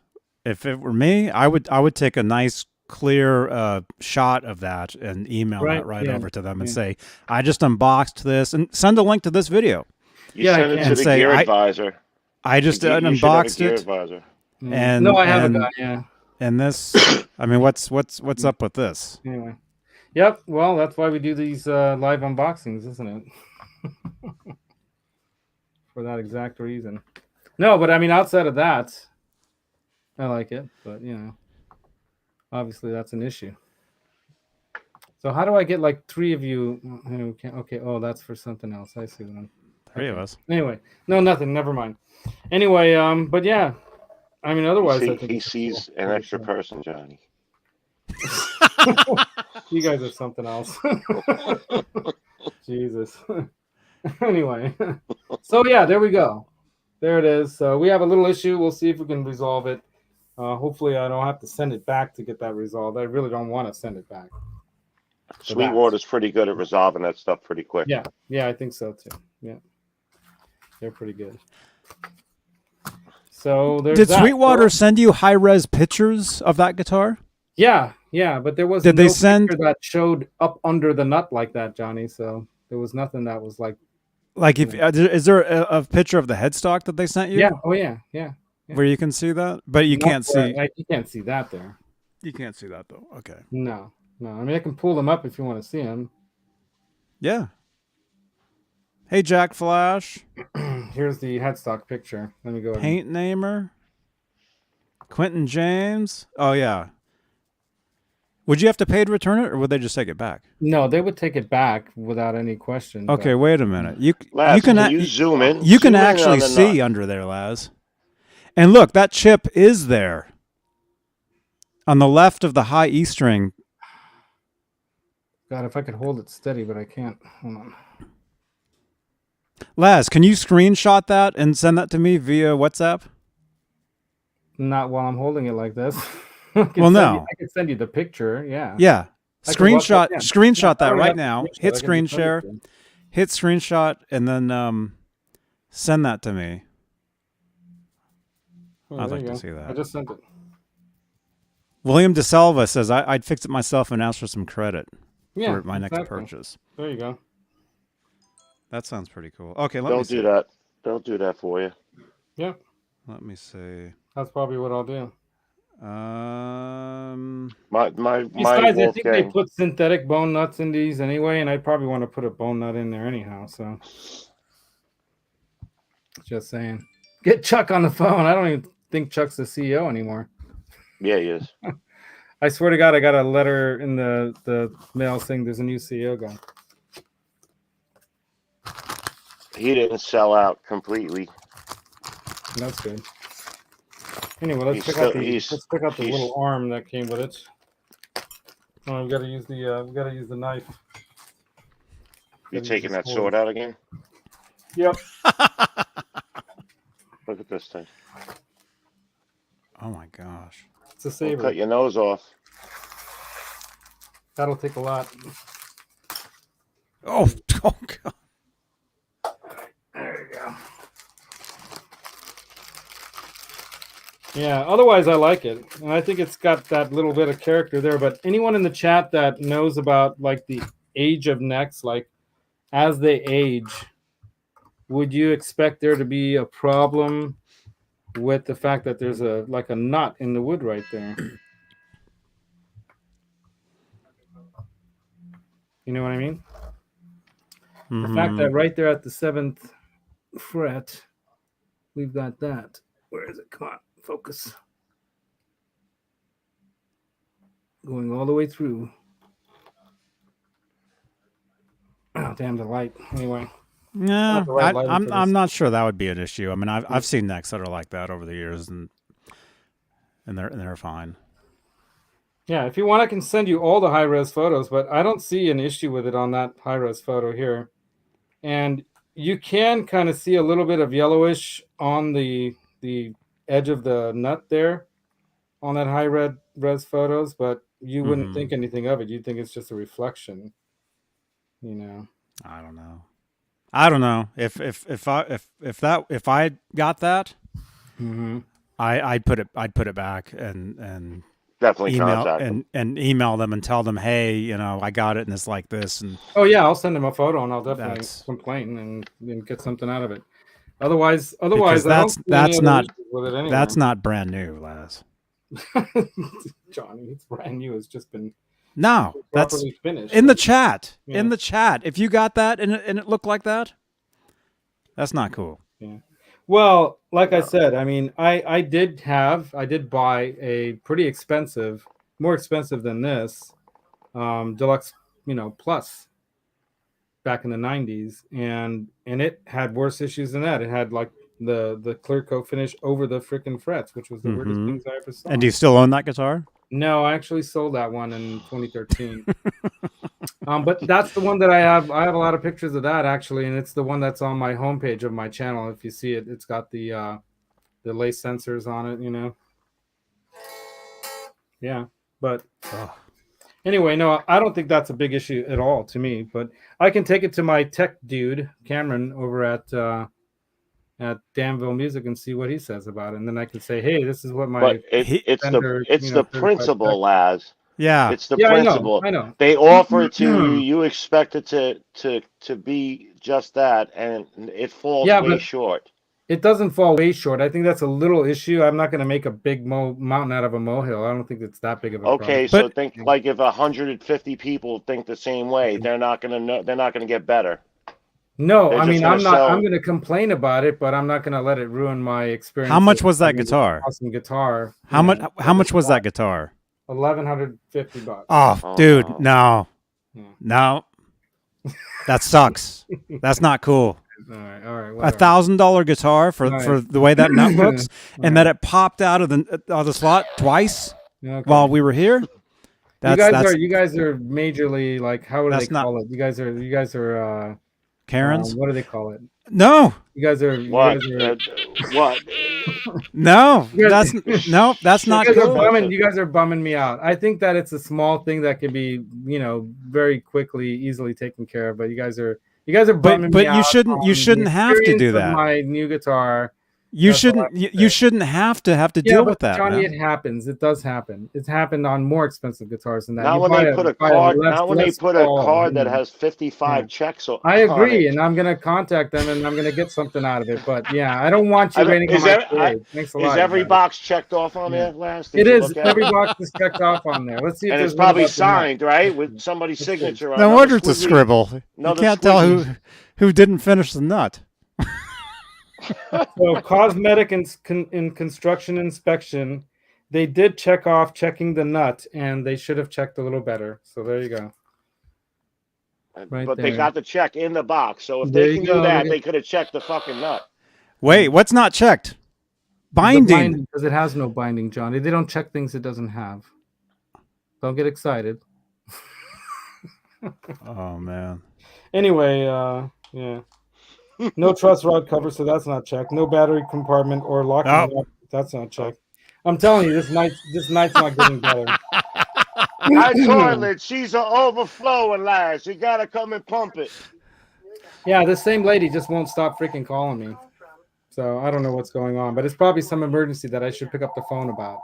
if it were me, I would take a nice clear shot of that and email that right over to them and say, I just unboxed this, and send a link to this video. You send it to the say, Gear Advisor. I just You should have a unboxed Gear it. Advisor. And no, I have a guy. Yeah. And this, I mean, what's up with this? Anyway. Yep. Well, that's why we do these live unboxings, isn't it? For that exact reason. No, but I mean, outside of that, I like it. But, you know, obviously that's an issue. So how do I get like 3 of you? Okay. Oh, that's for something else. I see what I'm. 3 of us. Anyway, no, nothing. Never mind. Anyway, but yeah, I mean, otherwise, I think he sees an extra person, Johnny. You guys are something else. Jesus. Anyway, so yeah, there we go. There it is. So we have a little issue. We'll see if we can resolve it. Hopefully, I don't have to send it back to get that resolved. I really don't want to send it back. Sweetwater's pretty good at resolving that stuff pretty quick. Yeah, I think so too. Yeah, they're pretty good. So there's Did Sweetwater send you high-res pictures of that guitar? Yeah, but there was no picture that showed up under the nut like that, Johnny. So there was nothing that was like if is there a picture of the headstock that they sent you? Yeah. Oh yeah. Where you can see that, but you can't see. You can't see that there. You can't see that though. Okay. No. I mean, I can pull them up if you want to see them. Yeah. Hey, Jack Flash. Here's the headstock picture. Let me go. Paint namer. Quentin James. Oh yeah. Would you have to pay to return it, or would they just take it back? No, they would take it back without any question. Okay, wait a minute. You can zoom in. You can actually see under there, Laz. And look, that chip is there. On the left of the high E string. God, if I could hold it steady, but I can't. Hold on. Laz, can you screenshot that and send that to me via WhatsApp? Not while I'm holding it like this. Well, no. I can send you the picture. Yeah. Yeah. Screenshot that right now. Hit screen share. Hit screenshot and then send that to me. Oh, I'd like to see that. I just sent it. William DeSalva says I'd fix it myself and ask for some credit for my next purchase. There you go. That sounds pretty cool. Okay, They'll do that. They'll do that for you. Yeah. Let me see. That's probably what I'll do. Besides, I think they put synthetic bone nuts in these anyway, and I probably want to put a bone nut in there anyhow. So, just saying. Get Chuck on the phone. I don't even think Chuck's the CEO anymore. Yeah, he is. I swear to God, I got a letter in the mail saying there's a new CEO going. He didn't sell out completely. That's good. Anyway, let's check out the little arm that came with it. Oh, we got to use the knife. You taking that sword out again? Yep. Look at this thing. Oh my gosh. It's a saber. Cut your nose off. That'll take a lot. Oh God. There you go. Yeah, otherwise I like it. And I think it's got that little bit of character there. But anyone in the chat that knows about like the age of necks, like as they age, would you expect there to be a problem with the fact that there's a nut in the wood right there? You know what I mean? Mm-hmm. The fact that right there at the 7th fret, we've got that. Where is it? Come on, focus. Going all the way through. Oh, damn the light. Anyway. No, I'm not sure that would be an issue. I mean, I've seen necks that are like that over the years, and they're fine. Yeah, if you want, I can send you all the high-res photos, but I don't see an issue with it on that high-res photo here. And you can kind of see a little bit of yellowish on the edge of the nut there on that high-res photos, but you wouldn't think anything of it. You'd think it's just a reflection, you know. I don't know. If I got that, I'd put it back and Definitely email contact them. and email them and tell them, hey, you know, I got it and it's like this. And Oh yeah, I'll send him a photo and I'll definitely That's- complain and get something out of it. Otherwise, because I don't see any other not issues with it anyway. that's not brand new, Laz. Johnny, it's brand new. It's just been No, that's properly finished. in the chat. Yeah. In the chat, if you got that and it looked like that, that's not cool. Yeah. Well, like I said, I mean, I did buy a pretty expensive, more expensive than this, deluxe, plus back in the 90s, and it had worse issues than that. It had like the clear coat finish over the freaking frets, which was the weirdest things I ever saw. And do you still own that guitar? No, I actually sold that one in 2013. But that's the one that I have. I have a lot of pictures of that actually, and it's the one that's on my homepage of my channel. If you see it, it's got the lace sensors on it. Yeah, but anyway, no, I don't think that's a big issue at all to me. But I can take it to my tech dude Cameron over at Danville Music and see what he says about it, and then I can say, hey, this is what my. But it's Fender, the principle, Laz. Yeah. It's the principle. I know. They offer it to you. You expect it to be just that, and it falls way short. It doesn't fall way short. I think that's a little issue. I'm not going to make a big mountain out of a molehill. I don't think it's that big of a problem. Okay, so think like if 150 people think the same way, they're not going to know. They're not going to get better. No, They're I mean, just gonna I'm going to complain about it, but I'm not going to let it ruin my experience. How much was that guitar? Awesome guitar. How much was that guitar? $1,150. Oh, dude, no. That sucks. That's not cool. All right. $1,000 guitar for the way that nut looks, and that it popped out of the slot twice while we were here. You guys are majorly like, how do they call it? You guys are Karens. What do they call it? No. You guys are what? No, that's not cool. You guys are bumming me out. I think that it's a small thing that can be, very quickly, easily taken care of. But you guys are bumming me out. But you shouldn't have to do that. My new guitar. You shouldn't have to deal with that, Johnny, man. it happens. It does happen. It's happened on more expensive guitars than that. Now when they put a card that has 55 checks on I agree, and I'm gonna contact them and I'm gonna get something out of it. But yeah, I don't want you raining on my parade. Thanks a lot. Is every box checked off on there, Last? It is. Every box is checked off on there. Let's see if and it's probably signed, right, with somebody's signature on it. No wonder it's a scribble. You can't tell who didn't finish the nut. So cosmetic and construction inspection, they did checking the nut, and they should have checked a little better. So there you go. But they got the check in the box, so if they can do that, they could have checked the fucking nut. Wait, what's not checked? Binding. Because it has no binding, Johnny. They don't check things it doesn't have. Don't get excited. Oh man. Anyway, yeah. No truss rod cover, so that's not checked. No battery compartment or locking up. That's not checked. I'm telling you, this night's not getting better. My toilet, she's an overflowing, Laz. You gotta come and pump it. Yeah, the same lady just won't stop freaking calling me. So I don't know what's going on, but it's probably some emergency that I should pick up the phone about.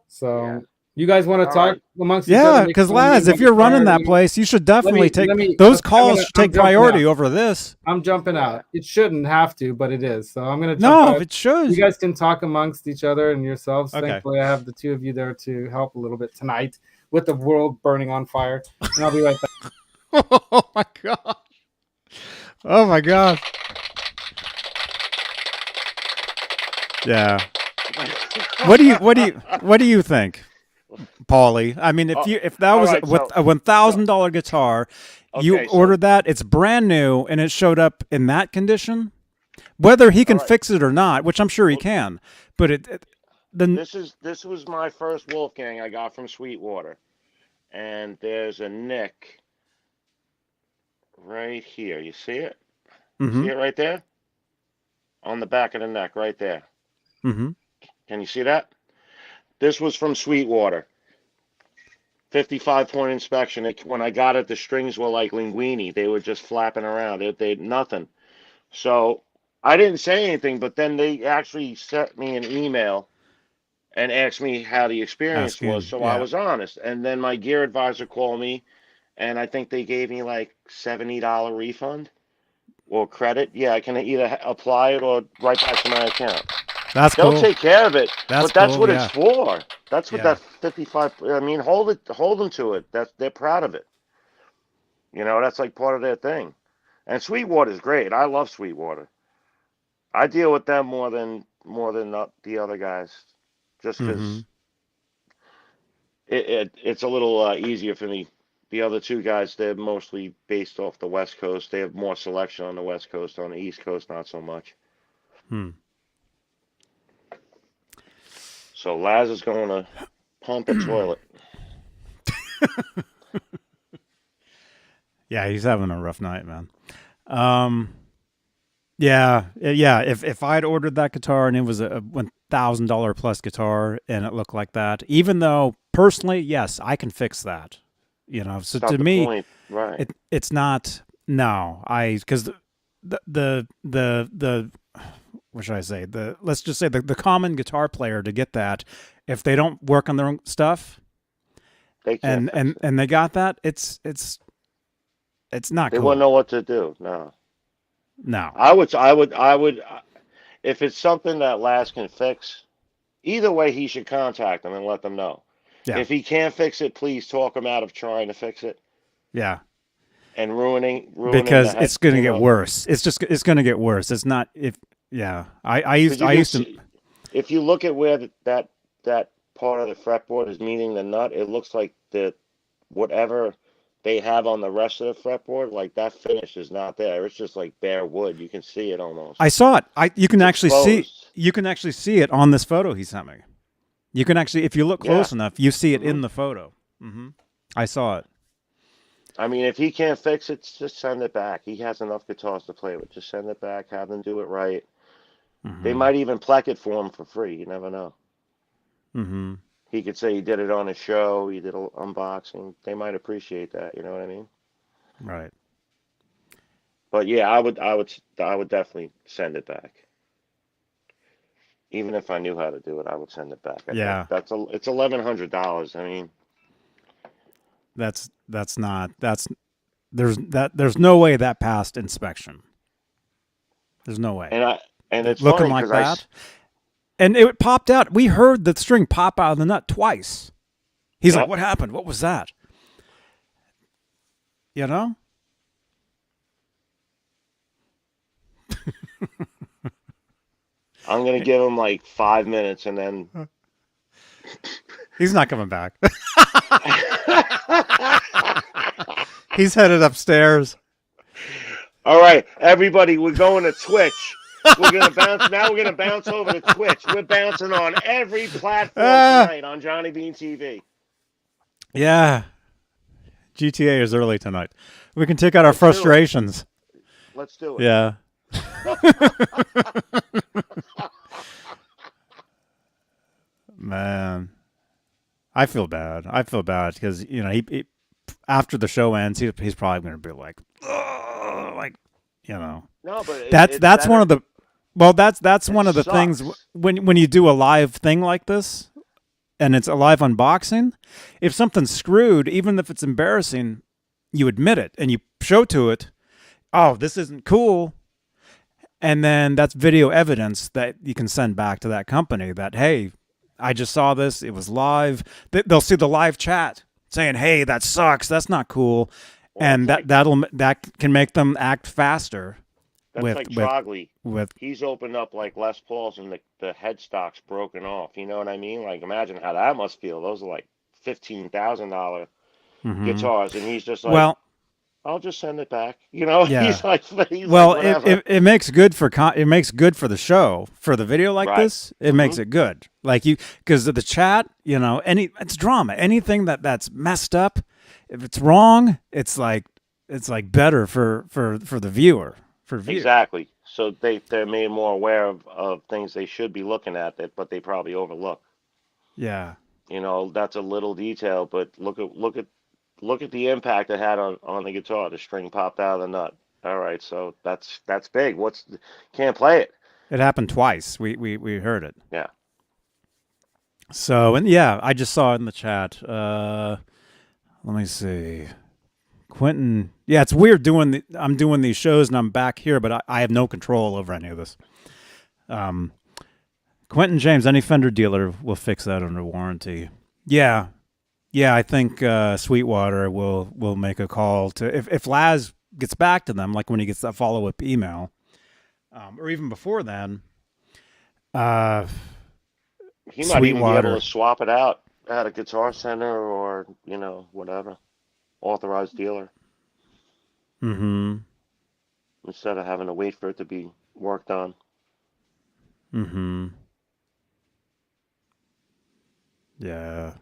So. Yeah. You guys want to talk amongst each other? Yeah, because Laz, if you're running that place, you should definitely take those calls. Should take priority over this. I'm jumping out. It shouldn't have to, but it is. So I'm going to jump out. It should. You guys can talk amongst each other and yourselves. Okay. Thankfully, I have the two of you there to help a little bit tonight with the world burning on fire. And I'll be right back. Oh my god! Oh my god! Yeah. What do you think, Paulie? I mean, if that was with a $1,000 guitar, you ordered that, it's brand new, and it showed up in that condition, whether he can fix it or not, which I'm sure he can, but this was my first Wolfgang I got from Sweetwater, and there's a nick right here. You see it? Mm-hmm. See it right there? On the back of the neck, right there. Mm-hmm. Can you see that? This was from Sweetwater. 55-point inspection. When I got it, the strings were like linguini. They were just flapping around. They nothing. So I didn't say anything, but then they actually sent me an email and asked me how the experience was, Asking, so I yeah, was honest. And then my gear advisor called me, and I think they gave me like $70 refund or credit. Yeah, I can either apply it or right back to my account. that's They'll cool. take care of it, That's but that's cool. what it's Yeah, for. That's what yeah. that 55. I mean, hold them to it. They're proud of it. That's like part of their thing. And Sweetwater's great. I love Sweetwater. I deal with them more than the other guys, just Mm-hmm. because it's a little easier for me. The other two guys, they're mostly based off the West Coast. They have more selection on the West Coast. On the East Coast, not so much. Hmm. So Laz is going to pump a toilet. Yeah, he's having a rough night, man. Um, yeah. If I'd ordered that guitar and it was a $1,000 plus guitar and it looked like that, even though personally, yes, I can fix that. So It's not to the me, point, right? it's not. No, because the what should I say? Let's just say the common guitar player to get that, if they don't work on their own stuff They can't fix it. and they got that, it's not They wouldn't cool. know what to do. No, No. I would. If it's something that Laz can fix, either way, he should contact them and let them know. Yeah. If he can't fix it, please talk him out of trying to fix it Yeah. and ruining the Because head. it's going to get worse. It's going to get worse. It's not if yeah. Because you I can used to see if you look at where that part of the fretboard is meeting the nut, it looks like whatever they have on the rest of the fretboard, like that finish is not there. It's just like bare wood. You can see it almost. I saw it. It's exposed. You can actually see it on this photo he sent me. You can actually, if you look Yeah. close enough, you see it hmm in the photo. Hmm. I saw it. I mean, if he can't fix it, just send it back. He has enough guitars to play with. Just send it back. Have them do it right. They Hmm. might even plaque it for him for free. You never know. Hmm. He could say he did it on a show. He did an unboxing. They might appreciate that. You know what I mean? Right. But yeah, I would definitely send it back. Even if I knew how to do it, I would send it back. Yeah. It's $1,100. I mean, That's not there's no way that passed inspection. There's no way. and it's Looking funny like because that. And it popped out. We heard the string pop out of the nut twice. He's like, yep. "What happened? What was that?" You know? I'm gonna give him like 5 minutes and then. He's not coming back. He's headed upstairs. All right, everybody, we're going to Twitch. We're gonna bounce now. We're gonna bounce over to Twitch. We're bouncing on every platform tonight on Johnny Beane TV. Yeah. GTA is early tonight. We can take out our Let's do it. frustrations. Let's do it. Yeah. Man, I feel bad. I feel bad because he after the show ends, he's probably going to be like, "Ugh," like No, but that's it's one better. of the well that's It one of the things sucks. when you do a live thing like this and it's a live unboxing. If something's screwed, even if it's embarrassing, you admit it and you show to it. Oh, this isn't cool. And then that's video evidence that you can send back to that company that, hey, I just saw this. It was live. They'll see the live chat saying, hey, that sucks. That's not cool. Well, And that can make them act faster that's with like Trogley. with He's opened up like Les Pauls and the headstock's broken off. You know what I mean? Like imagine how that must feel. Those are like $15,000 mhm. guitars, and he's just like, Well, I'll just send it back. You know, yeah. he's like Well, whatever. it makes good for it makes good for the show for the video like Right. this. It makes it good, like because of the chat. It's drama. Anything that's messed up, if it's wrong, it's like better for the viewer for view. Exactly. So they're made more aware of things they should be looking at but they probably overlook. Yeah, That's a little detail, but look at the impact it had on the guitar. The string popped out of the nut. All right, so that's big. Can't play it. It happened twice. We heard it. Yeah. So, and yeah, I just saw it in the chat. Let me see. Quentin, yeah, it's weird I'm doing these shows and I'm back here, but I have no control over any of this. Quentin James, any Fender dealer will fix that under warranty. Yeah, I think Sweetwater will make a call to if Laz gets back to them, like when he gets that follow up email, or even before then. He might even be Sweetwater. able to swap it out at a Guitar Center or whatever authorized dealer. Mm-hmm. Instead of having to wait for it to be worked on. Mm-hmm. Yeah.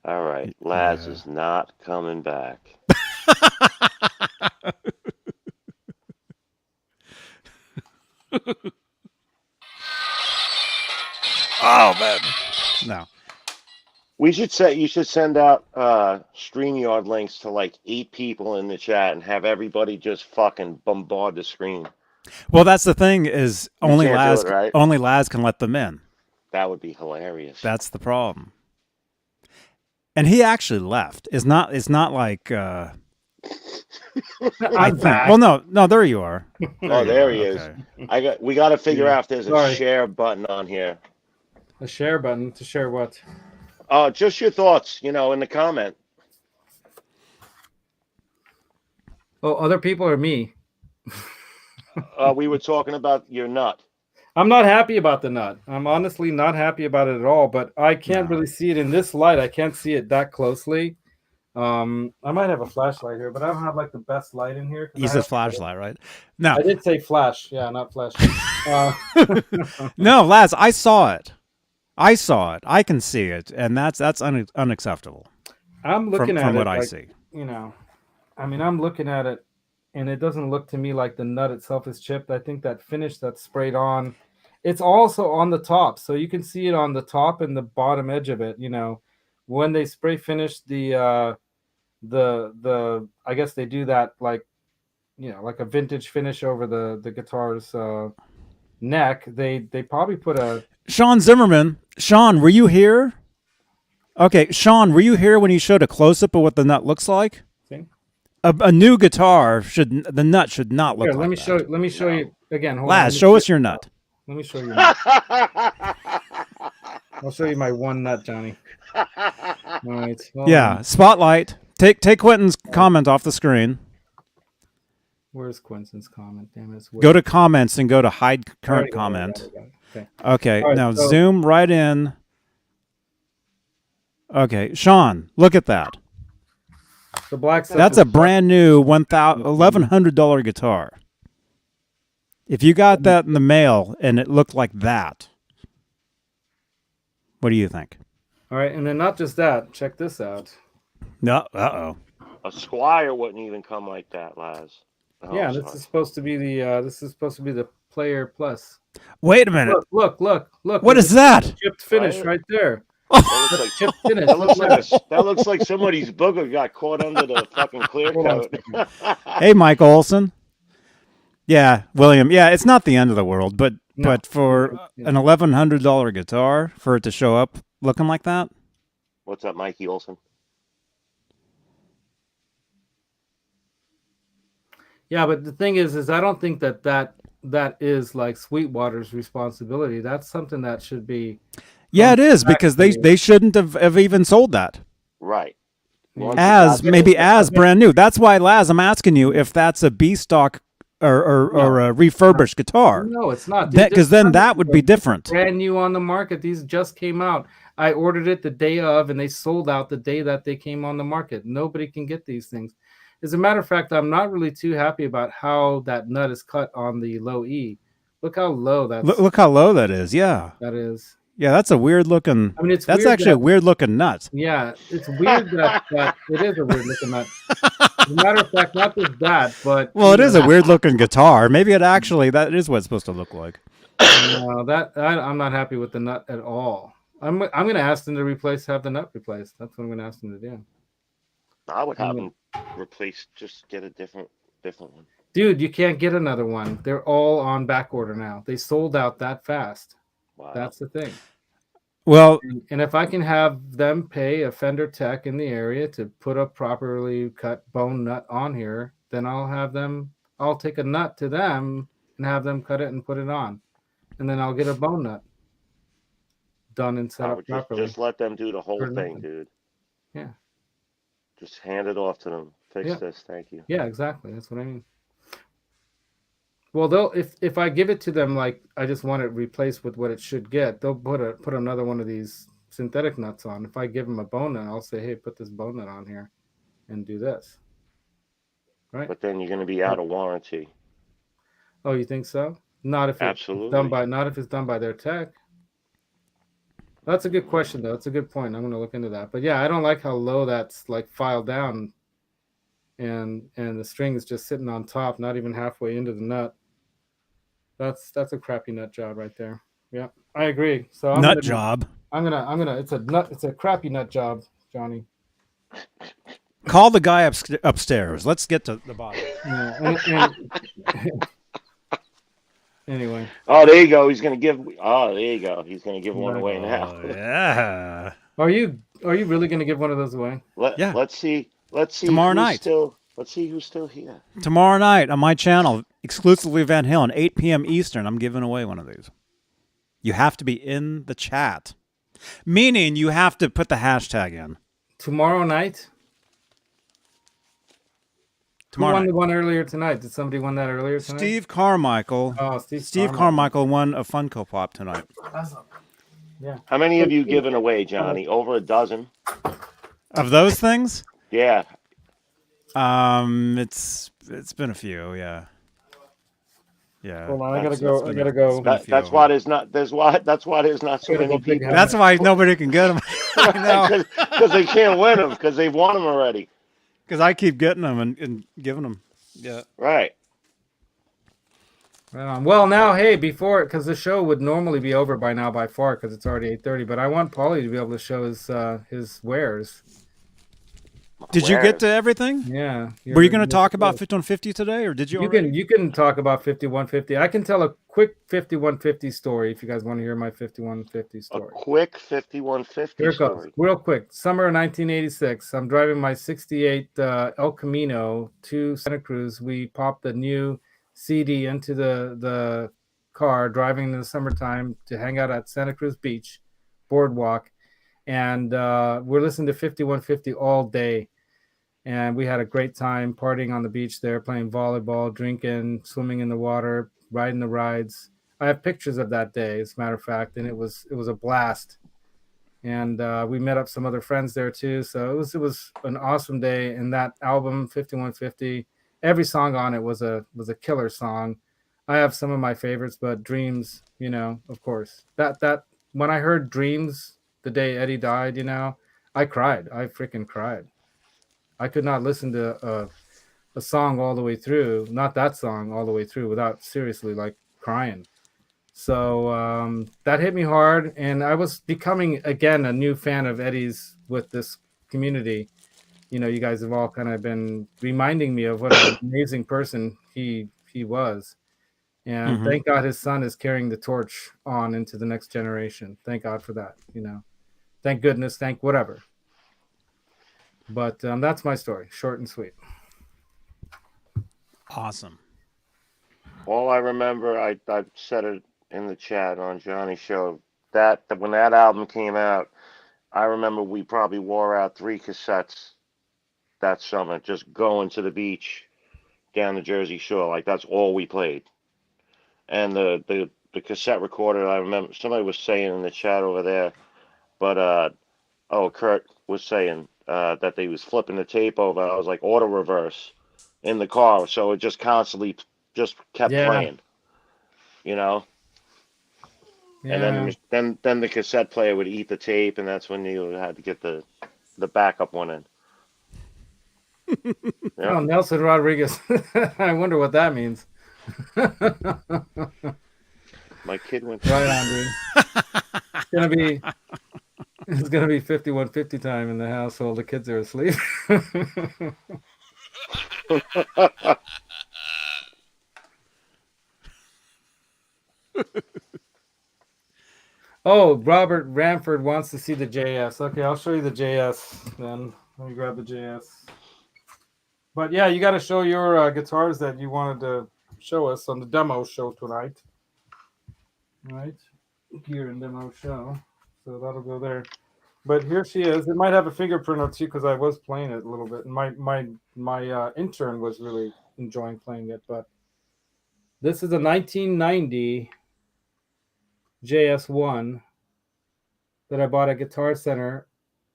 All right, Laz is not coming back. Oh man, no. You should send out StreamYard links to like 8 people in the chat and have everybody just fucking bombard the screen. Well, that's the thing is only can't do Laz it, right? only Laz can let them in. That would be hilarious. That's the problem. And he actually left. It's not like I'm think. back. Well, no, there you are. There he is. Okay. We got to figure out if there's a Sorry. share button on here. A share button to share what? Just your thoughts, in the comment. Oh, other people or me? We were talking about your nut. I'm not happy about the nut. I'm honestly not happy about it at all, but I can't really see it in this light. I can't see it that closely. I might have a flashlight here, but I don't have like the best light in here. He said flashlight, right? No. I did say flash. Yeah, not flash. No, Laz, I saw it. I can see it, and that's unacceptable. I'm looking at from it what I like, see. I'm looking at it, and it doesn't look to me like the nut itself is chipped. I think that finish that's sprayed on, it's also on the top, so you can see it on the top and the bottom edge of it. When they spray finish the I guess they do that like a vintage finish over the guitar's neck. They probably put a Sean Zimmerman. Sean, were you here? Okay, Sean, were you here when he showed a close up of what the nut looks like? See? A new guitar the nut should not look Here, like let me that. Let me show you again. Hold Laz, on. show us your nut. Let me show you. I'll show you my one nut, Johnny. All right. Yeah, spotlight. Take Quentin's comment off the screen. Where's Quentin's comment? Damn it. Go to comments and go to hide current comment. Okay, right, now so- zoom right in. Okay, Sean, look at that. The black stuff That's is- a brand new $1,100 guitar. If you got that in the mail and it looked like that, what do you think? All right, and then not just that. Check this out. No, uh-oh. A Squire wouldn't even come like that, Laz. Oh, Yeah, sorry. this is supposed to be the Player Plus. Wait a minute. Look. What is that? Chipped finish Right? right there. That looks like Chipped finish. that looks like somebody's booger got caught under the fucking clear Hold on a coat. Hey, Mike Olson. Yeah, William. Yeah, it's not the end of the world, but for an $1,100 guitar, for it to show up looking like that, What's up, Mikey Olson? Yeah, but the thing is I don't think that is like Sweetwater's responsibility. That's something that should be. yeah, it is because they shouldn't have even sold that Right. as brand new. That's why, Laz, I'm asking you if that's a B stock or a refurbished guitar. No, it's not. Because then that would be different. Brand new on the market. These just came out. I ordered it the day of, and they sold out the day that they came on the market. Nobody can get these things. As a matter of fact, I'm not really too happy about how that nut is cut on the low E. Look how low Look how low that is. Yeah. that is. Yeah, that's a weird looking. I mean, it's that's weird actually a weird looking nut. Yeah, it's weird that it is a weird looking nut. As a matter of fact, not just that, but Well, it is a weird looking guitar. Maybe that is what it's supposed to look like. No, I'm not happy with the nut at all. I'm going to ask them to have the nut replaced. That's what I'm going to ask them to do. I would have them replace, just get a different different one. Dude, you can't get another one. They're all on back order now. They sold out that fast. Wow. That's the thing. Well, And if I can have them pay a Fender tech in the area to put a properly cut bone nut on here, then I'll take a nut to them and have them cut it and put it on. And then I'll get a bone nut done and set up properly. Just let them do the whole For thing, nothing. dude. Yeah. Just hand it off to them. Fix Yeah. this, thank you. Yeah, exactly. That's what I mean. Well, they'll if I give it to them like I just want it replaced with what it should get, they'll put another one of these synthetic nuts on. If I give them a bone nut, I'll say, hey, put this bone nut on here and do this. Right? But then you're going to be out of warranty. Oh, you think so? Not if it's Absolutely. not if it's done by their tech. That's a good question, though. That's a good point. I'm going to look into that. But yeah, I don't like how low that's like filed down, and the string is just sitting on top, not even halfway into the nut. That's a crappy nut job right there. Yeah, I agree. So I'm nut job. I'm gonna. It's a crappy nut job, Johnny. Call the guy upstairs. Let's get to the bottom. Yeah, anyway. Oh, there you go. He's going to give. Oh, there you go. He's going to give one away now. Yeah. Are you really going to give one of those away? Yeah. Let's see. Tomorrow night. Let's see who's still here. Tomorrow night on my channel, exclusively Van Halen, 8 p.m. Eastern, I'm giving away one of these. You have to be in the chat. Meaning you have to put the hashtag in. Tomorrow night? Who won night. the one earlier tonight? Did somebody win that earlier tonight? Steve Carmichael. Oh, Steve Carmichael won a Funko Pop tonight. Yeah. How many have you given away, Johnny? Over a dozen? Of those things? Yeah. It's been a few, yeah. Yeah. Hold on, I gotta go. That's why there's not so many people. That's why nobody can get them. Because they can't win them, because they've won them already. Because I keep getting them and giving them. Yeah. Right. Well, now, hey, because the show would normally be over by now by far, because it's already 8:30. But I want Paulie to be able to show his wares. Did you get to everything? Yeah. Were you going to talk about 5150 today, or did you? You can talk about 5150. I can tell a quick 5150 story if you guys want to hear my 5150 story. A quick 5150 Here it story. goes, real quick. Summer of 1986. I'm driving my '68 El Camino to Santa Cruz. We popped the new CD into the car, driving in the summertime to hang out at Santa Cruz Beach boardwalk, and we're listening to 5150 all day. And we had a great time partying on the beach there, playing volleyball, drinking, swimming in the water, riding the rides. I have pictures of that day, as a matter of fact, and it was a blast. And we met up some other friends there too. So it was an awesome day. And that album, 5150, every song on it was a killer song. I have some of my favorites, but Dreams, of course. That when I heard Dreams the day Eddie died, I cried. I freaking cried. I could not listen to a song all the way through, not that song all the way through, without seriously like crying. So that hit me hard, and I was becoming again a new fan of Eddie's with this community. You guys have all kind of been reminding me of what an amazing person he was, and thank God his son is carrying the torch on into the next generation. Thank God for that. Thank goodness, thank whatever. But that's my story, short and sweet. Awesome. All I remember, I said it in the chat on Johnny's show, that when that album came out, I remember we probably wore out 3 cassettes that summer, just going to the beach down the Jersey Shore. Like, that's all we played. And the cassette recorder, I remember somebody was saying in the chat over there, but Kurt was saying that they was flipping the tape over. I was like, auto reverse in the car, so it just constantly just kept playing, Yeah. And then the cassette player would eat the tape, and that's when you had to get the backup one in. Oh, Nelson Rodriguez. I wonder what that means. My kid went right on, dude. It's gonna be 5150 time in the household. The kids are asleep. Oh, Robert Ramford wants to see the JS. Okay, I'll show you the JS then. Let me grab the JS. But yeah, you got to show your guitars that you wanted to show us on the demo show tonight. All right, gear and demo show. So that'll go there. But here she is. It might have a fingerprint or two because I was playing it a little bit. And my intern was really enjoying playing it. But this is a 1990 JS-1 that I bought at Guitar Center.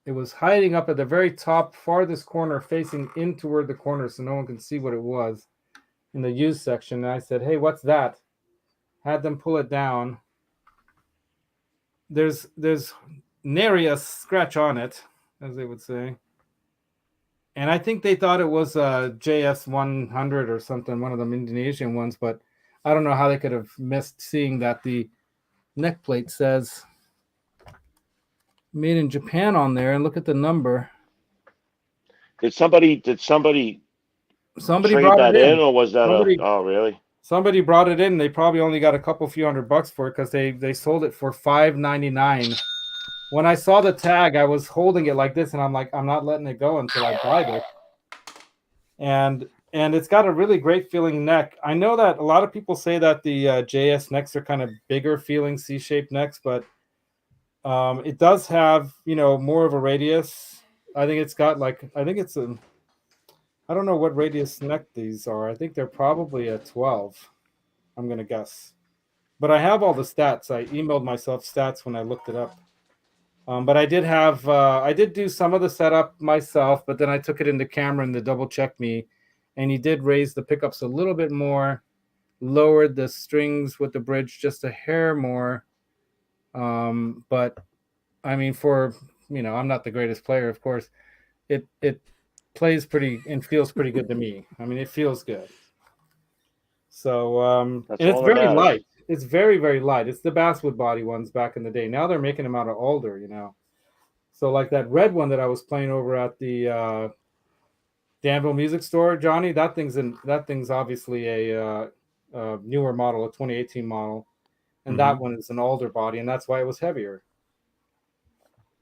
It was hiding up at the very top farthest corner facing in toward the corner so no one can see what it was in the used section. And I said, hey, what's that? Had them pull it down. There's nary a scratch on it, as they would say. And I think they thought it was a JS-100 or something, one of them Indonesian ones, but I don't know how they could have missed seeing that the neck plate says made in Japan on there, and look at the number. Did somebody Somebody trade brought that it in, in. or was that Somebody, oh, really? somebody brought it in. They probably only got a few $100 for it because they sold it for $5.99. When I saw the tag, I was holding it like this, and I'm like, I'm not letting it go until I buy it. And it's got a really great feeling neck. I know that a lot of people say that the JS necks are kind of bigger feeling C-shaped necks, but it does have, more of a radius. I think it's got I don't know what radius neck these are. I think they're probably a 12, I'm going to guess. But I have all the stats. I emailed myself stats when I looked it up. But I did do some of the setup myself, but then I took it into Cameron to double check me, and he did raise the pickups a little bit more, lowered the strings with the bridge just a hair more. But I mean, I'm not the greatest player, of course. It plays pretty and feels pretty good to me. I mean, it feels good. So That's and it's all that very matters. light. It's very, very light. It's the basswood body ones back in the day. Now they're making them out of alder, So like that red one that I was playing over at the Danville Music Store, Johnny, that thing's obviously a newer model, a 2018 model, and that one is an alder body, and that's why it was heavier.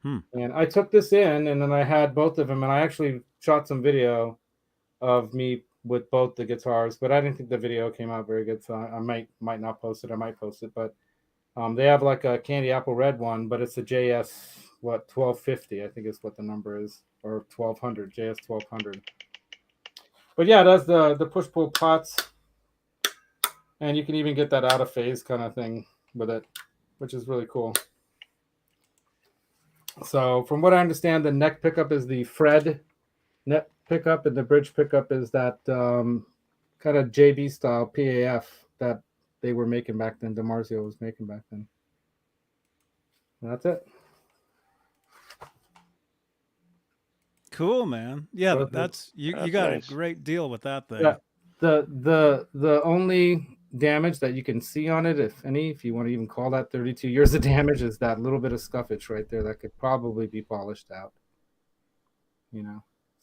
And I took this in, and then I had both of them, and I actually shot some video of me with both the guitars, but I didn't think the video came out very good, so I might not post it. I might post it, but they have like a candy apple red one, but it's a JS 1250, I think is what the number is, or 1200, JS 1200. But yeah, that's the push pull pots, and you can even get that out of phase kind of thing with it, which is really cool. So from what I understand, the neck pickup is the Fred neck pickup, and the bridge pickup is that kind of JB style PAF that they were making back then. DiMarzio was making back then. And that's it. Cool, man. Yeah, that's you got nice. a great deal with that thing. Yeah. The only damage that you can see on it, if any, if you want to even call that 32 years of damage, is that little bit of scuffage right there that could probably be polished out. So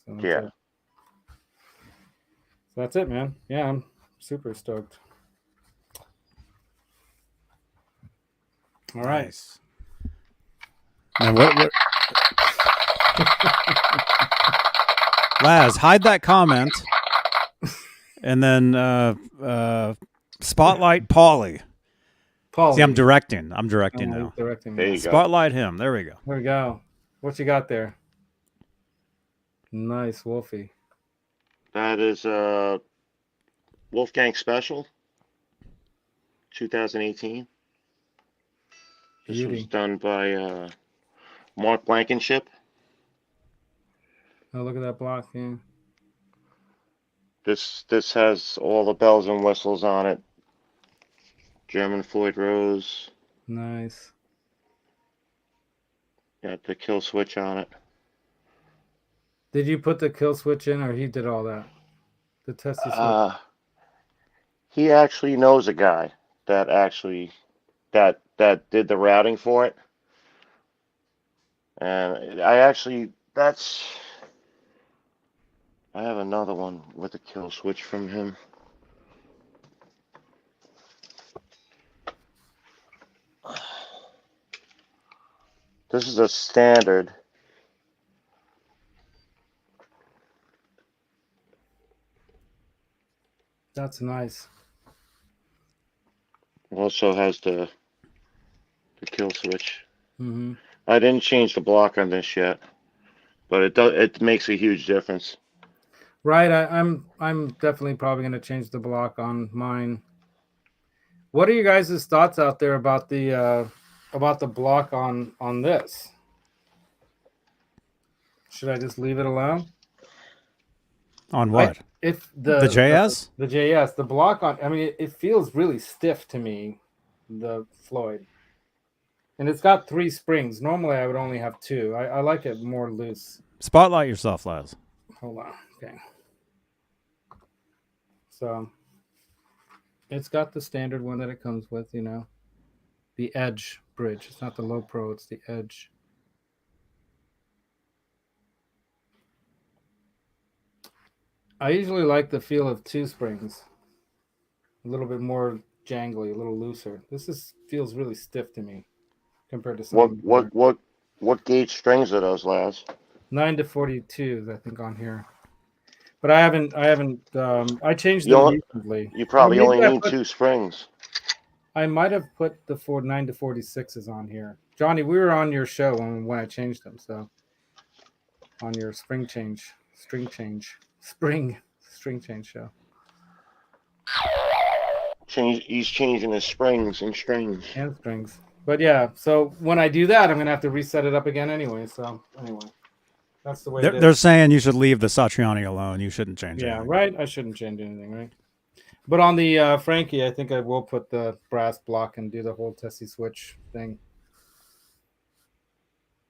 that's it. So that's it, man. Yeah, I'm super stoked. All right. Nice. And what Laz, hide that comment, and then spotlight Paulie. See, I'm directing now. Directing There you go. Spotlight him. There we go. There we go. What you got there? Nice, Wolfie. That is Wolfgang Special, 2018. This Beauty. was done by Mark Blankenship. Oh, look at that block, yeah. This has all the bells and whistles on it. German Floyd Rose. Nice. Got the kill switch on it. Did you put the kill switch in, or he did all that? The testy switch. He actually knows a guy that actually that did the routing for it, and I have another one with a kill switch from him. This is a standard. That's nice. Also has the kill switch. Mm-hmm. I didn't change the block on this yet, but it makes a huge difference. Right. I'm definitely probably going to change the block on mine. What are you guys' thoughts out there about the block on this? Should I just leave it alone? On what? If The JS? The JS, the block on, I mean, it feels really stiff to me, the Floyd. And it's got 3 springs. Normally, I would only have 2. I like it more loose. Spotlight yourself, Laz. Hold on. Okay. So, it's got the standard one that it comes with, you know. The Edge bridge. It's not the Low Pro, it's the Edge. I usually like the feel of 2 springs. A little bit more jangly, a little looser. This feels really stiff to me compared to something. What gauge strings are those, Laz? 9 to 42, I think, on here. But I haven't. I changed them recently. You probably only need 2 springs. I might have put the 9 to 46s on here. Johnny, we were on your show when I changed them. So on your string change show. He's changing his springs and strings. And strings. But yeah, so when I do that, I'm gonna have to reset it up again anyway. So anyway, that's the way it is. They're saying you should leave the Satriani alone. You shouldn't change it. Yeah, right. I shouldn't change anything, right? But on the Frankie, I think I will put the brass block and do the whole Tessie switch thing.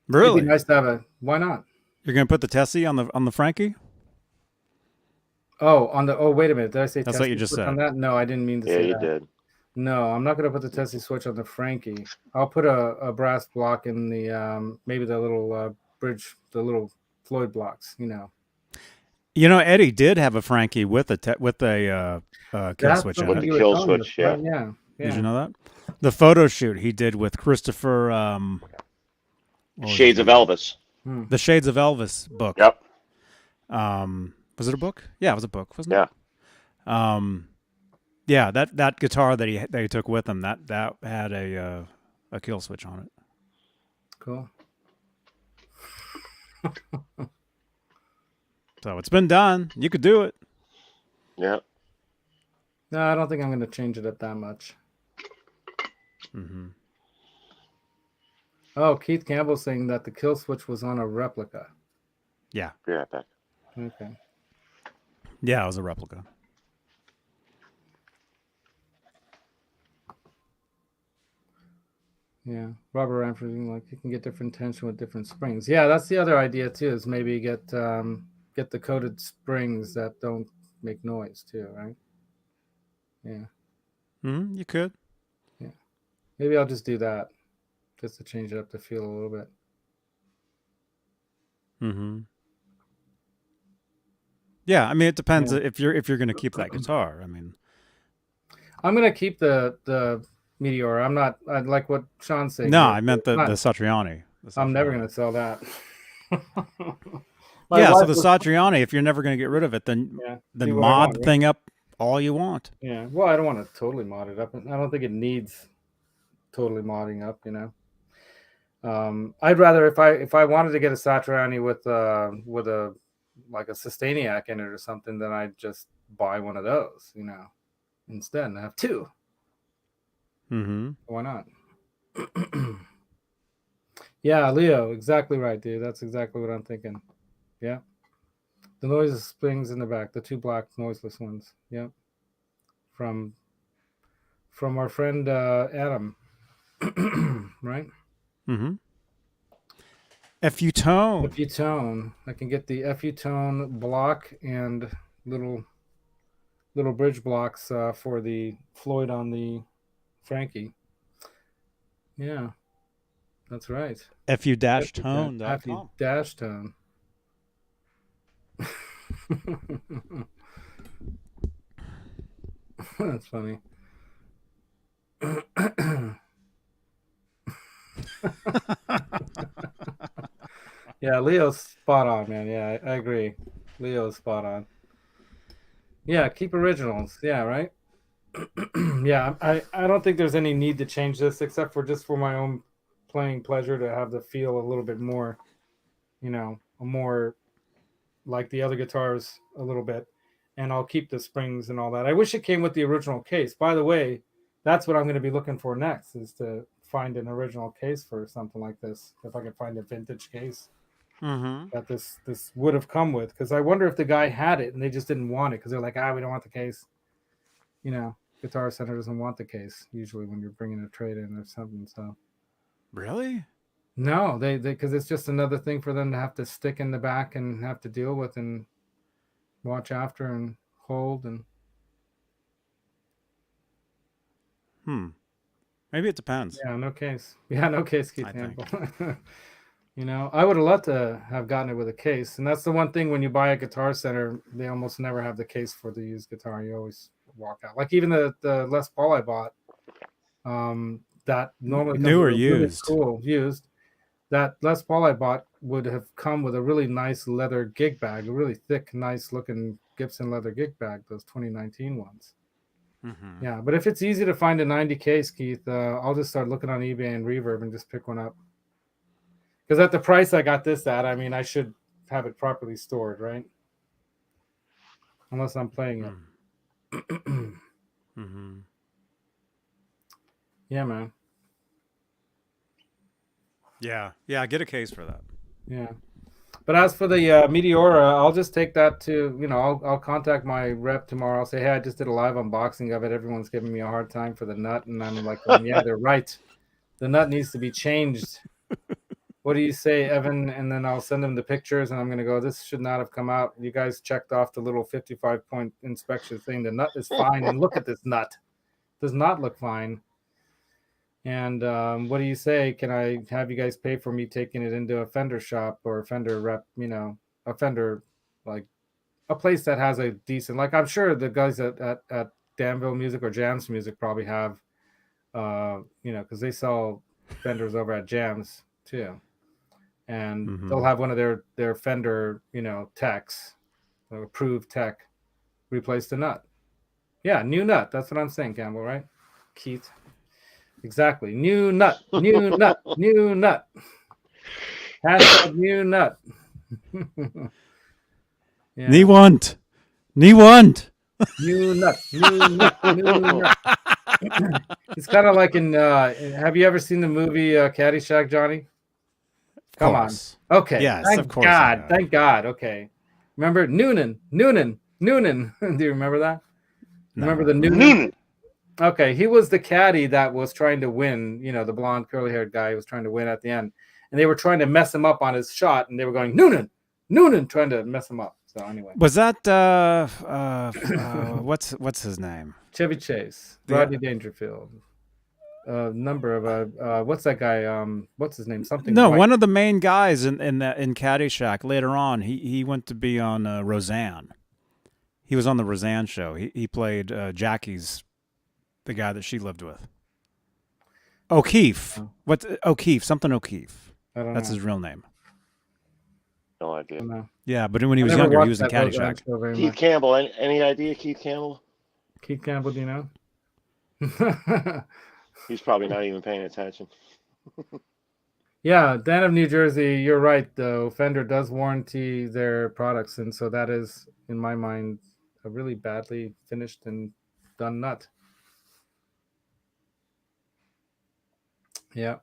Really? It'd be nice to have a. Why not? You're gonna put the Tessie on the Frankie? Oh, on the. Oh, wait a minute. Did I say That's Tessie what you just said. on that? No, I didn't mean to say that. Yeah, you did. No, I'm not going to put the Tessie switch on the Frankie. I'll put a brass block in the maybe the little bridge, the little Floyd blocks. You know. You know, Eddie did have a Frankie with a kill switch in With it. the kill switch, yeah. Yeah. Did you know that? The photo shoot he did with Christopher. Shades of Elvis. The Shades of Elvis book. Yep. Was it a book? Yeah, it was a book, wasn't it? Yeah. Yeah, that guitar that he took with him that had a kill switch on it. Cool. So it's been done. You could do it. Yeah. No, I don't think I'm going to change it up that much. Mm-hmm. Oh, Keith Campbell saying that the kill switch was on a replica. Yeah. Yeah, back. Okay. Yeah, it was a replica. Yeah, Robert Ramford, like you can get different tension with different springs. Yeah, that's the other idea too. Is maybe get the coated springs that don't make noise too, right? Yeah. You could. Yeah. Maybe I'll just do that, just to change it up to feel a little bit. Mm-hmm. Yeah, I mean it depends if you're going to keep that guitar. I mean, I'm going to keep the Meteora. I'm not. I like what Sean's saying. No, I meant the Satriani. I'm never going to sell that. Yeah, so the Satriani, if you're never going to get rid of it, then mod the thing up all you want. Yeah, well, I don't want to totally mod it up. I don't think it needs totally modding up. You know, I'd rather if I wanted to get a Satriani with a like a Sustainiac in it or something, then I'd just buy one of those. You know, instead and have 2. Mm-hmm. Why not? Yeah, Leo, exactly right, dude. That's exactly what I'm thinking. Yeah. The noise springs in the back, the 2 black noiseless ones. Yep. From our friend Adam. Right? Mm-hmm. FU Tone. FU Tone. I can get the FU Tone block and little bridge blocks for the Floyd on the Frankie. Yeah. That's right. FU-tone.com. FU-tone. That's funny. Yeah, Leo's spot on, man. Yeah, I agree. Leo's spot on. Yeah, keep originals. Yeah, right. Yeah, I don't think there's any need to change this except for just for my own playing pleasure to have the feel a little bit more, more like the other guitars a little bit. And I'll keep the springs and all that. I wish it came with the original case. By the way, that's what I'm going to be looking for next, is to find an original case for something like this. If I can find a vintage case that this would have come with, because I wonder if the guy had it and they just didn't want it because they're like, we don't want the case. Guitar Center doesn't want the case usually when you're bringing a trade in or something. So Really? no, they because it's just another thing for them to have to stick in the back and have to deal with and watch after and hold and. Maybe it depends. Yeah, no case. Yeah, no case, Keith I Campbell. I would have loved to have gotten it with a case. And that's the one thing when you buy a Guitar Center, they almost never have the case for the used guitar. You always walk out. Like even the Les Paul I bought, that normally comes New or with a really used? cool used. That Les Paul I bought would have come with a really nice leather gig bag, a really thick, nice looking Gibson leather gig bag, those 2019 ones. Yeah, but if it's easy to find a 90 case, Keith, I'll just start looking on eBay and Reverb and just pick one up. Because at the price I got this at, I mean, I should have it properly stored, right? Unless I'm playing it. Yeah, man. Yeah, get a case for that. Yeah. But as for the Meteora, I'll just take that to, I'll contact my rep tomorrow. I'll say, hey, I just did a live unboxing of it. Everyone's giving me a hard time for the nut. And I'm like, yeah, they're right. The nut needs to be changed. What do you say, Evan? And then I'll send them the pictures and I'm going to go, this should not have come out. You guys checked off the little 55-point inspection thing. The nut is fine. And look at this nut. Does not look fine. And what do you say? Can I have you guys pay for me taking it into a Fender shop or a Fender rep, a Fender, like a place that has a decent, like I'm sure the guys at Danville Music or Jams Music probably have, because they sell Fenders over at Jams too. And they'll have one of their Fender, techs, approved tech, replace the nut. Yeah, new nut. That's what I'm saying, Campbell, right? Keith. Exactly. New nut. New nut. New nut. Hashtag new nut. Yeah. Ni want. New nut. New nut. New nut. It's kind of like in. Have you ever seen the movie Caddyshack, Johnny? Come on. Okay. Yes, thank of course. God. Thank God. Okay. Remember Noonan. Do you remember that? No. Remember the Noonan? Okay, he was the caddy that was trying to win, the blonde curly-haired guy who was trying to win at the end. And they were trying to mess him up on his shot, and they were going, Noonan, trying to mess him up. So anyway. Was that, what's his name? Chevy Chase, Rodney Dangerfield. Number of, what's that guy, what's his name? Something. No, White. one of the main guys in Caddyshack later on, he went to be on Roseanne. He was on the Roseanne show. He played Jackie's, the guy that she lived with. O'Keefe. What's O'Keefe? Something O'Keefe. I don't know. That's his real name. No idea. Yeah, but when he was younger, he was in Caddyshack. Keith Campbell. Any idea, Keith Campbell? Keith Campbell, do you know? He's probably not even paying attention. Yeah, Dan of New Jersey, you're right, though. Fender does warranty their products, and so that is, in my mind, a really badly finished and done nut. Yeah.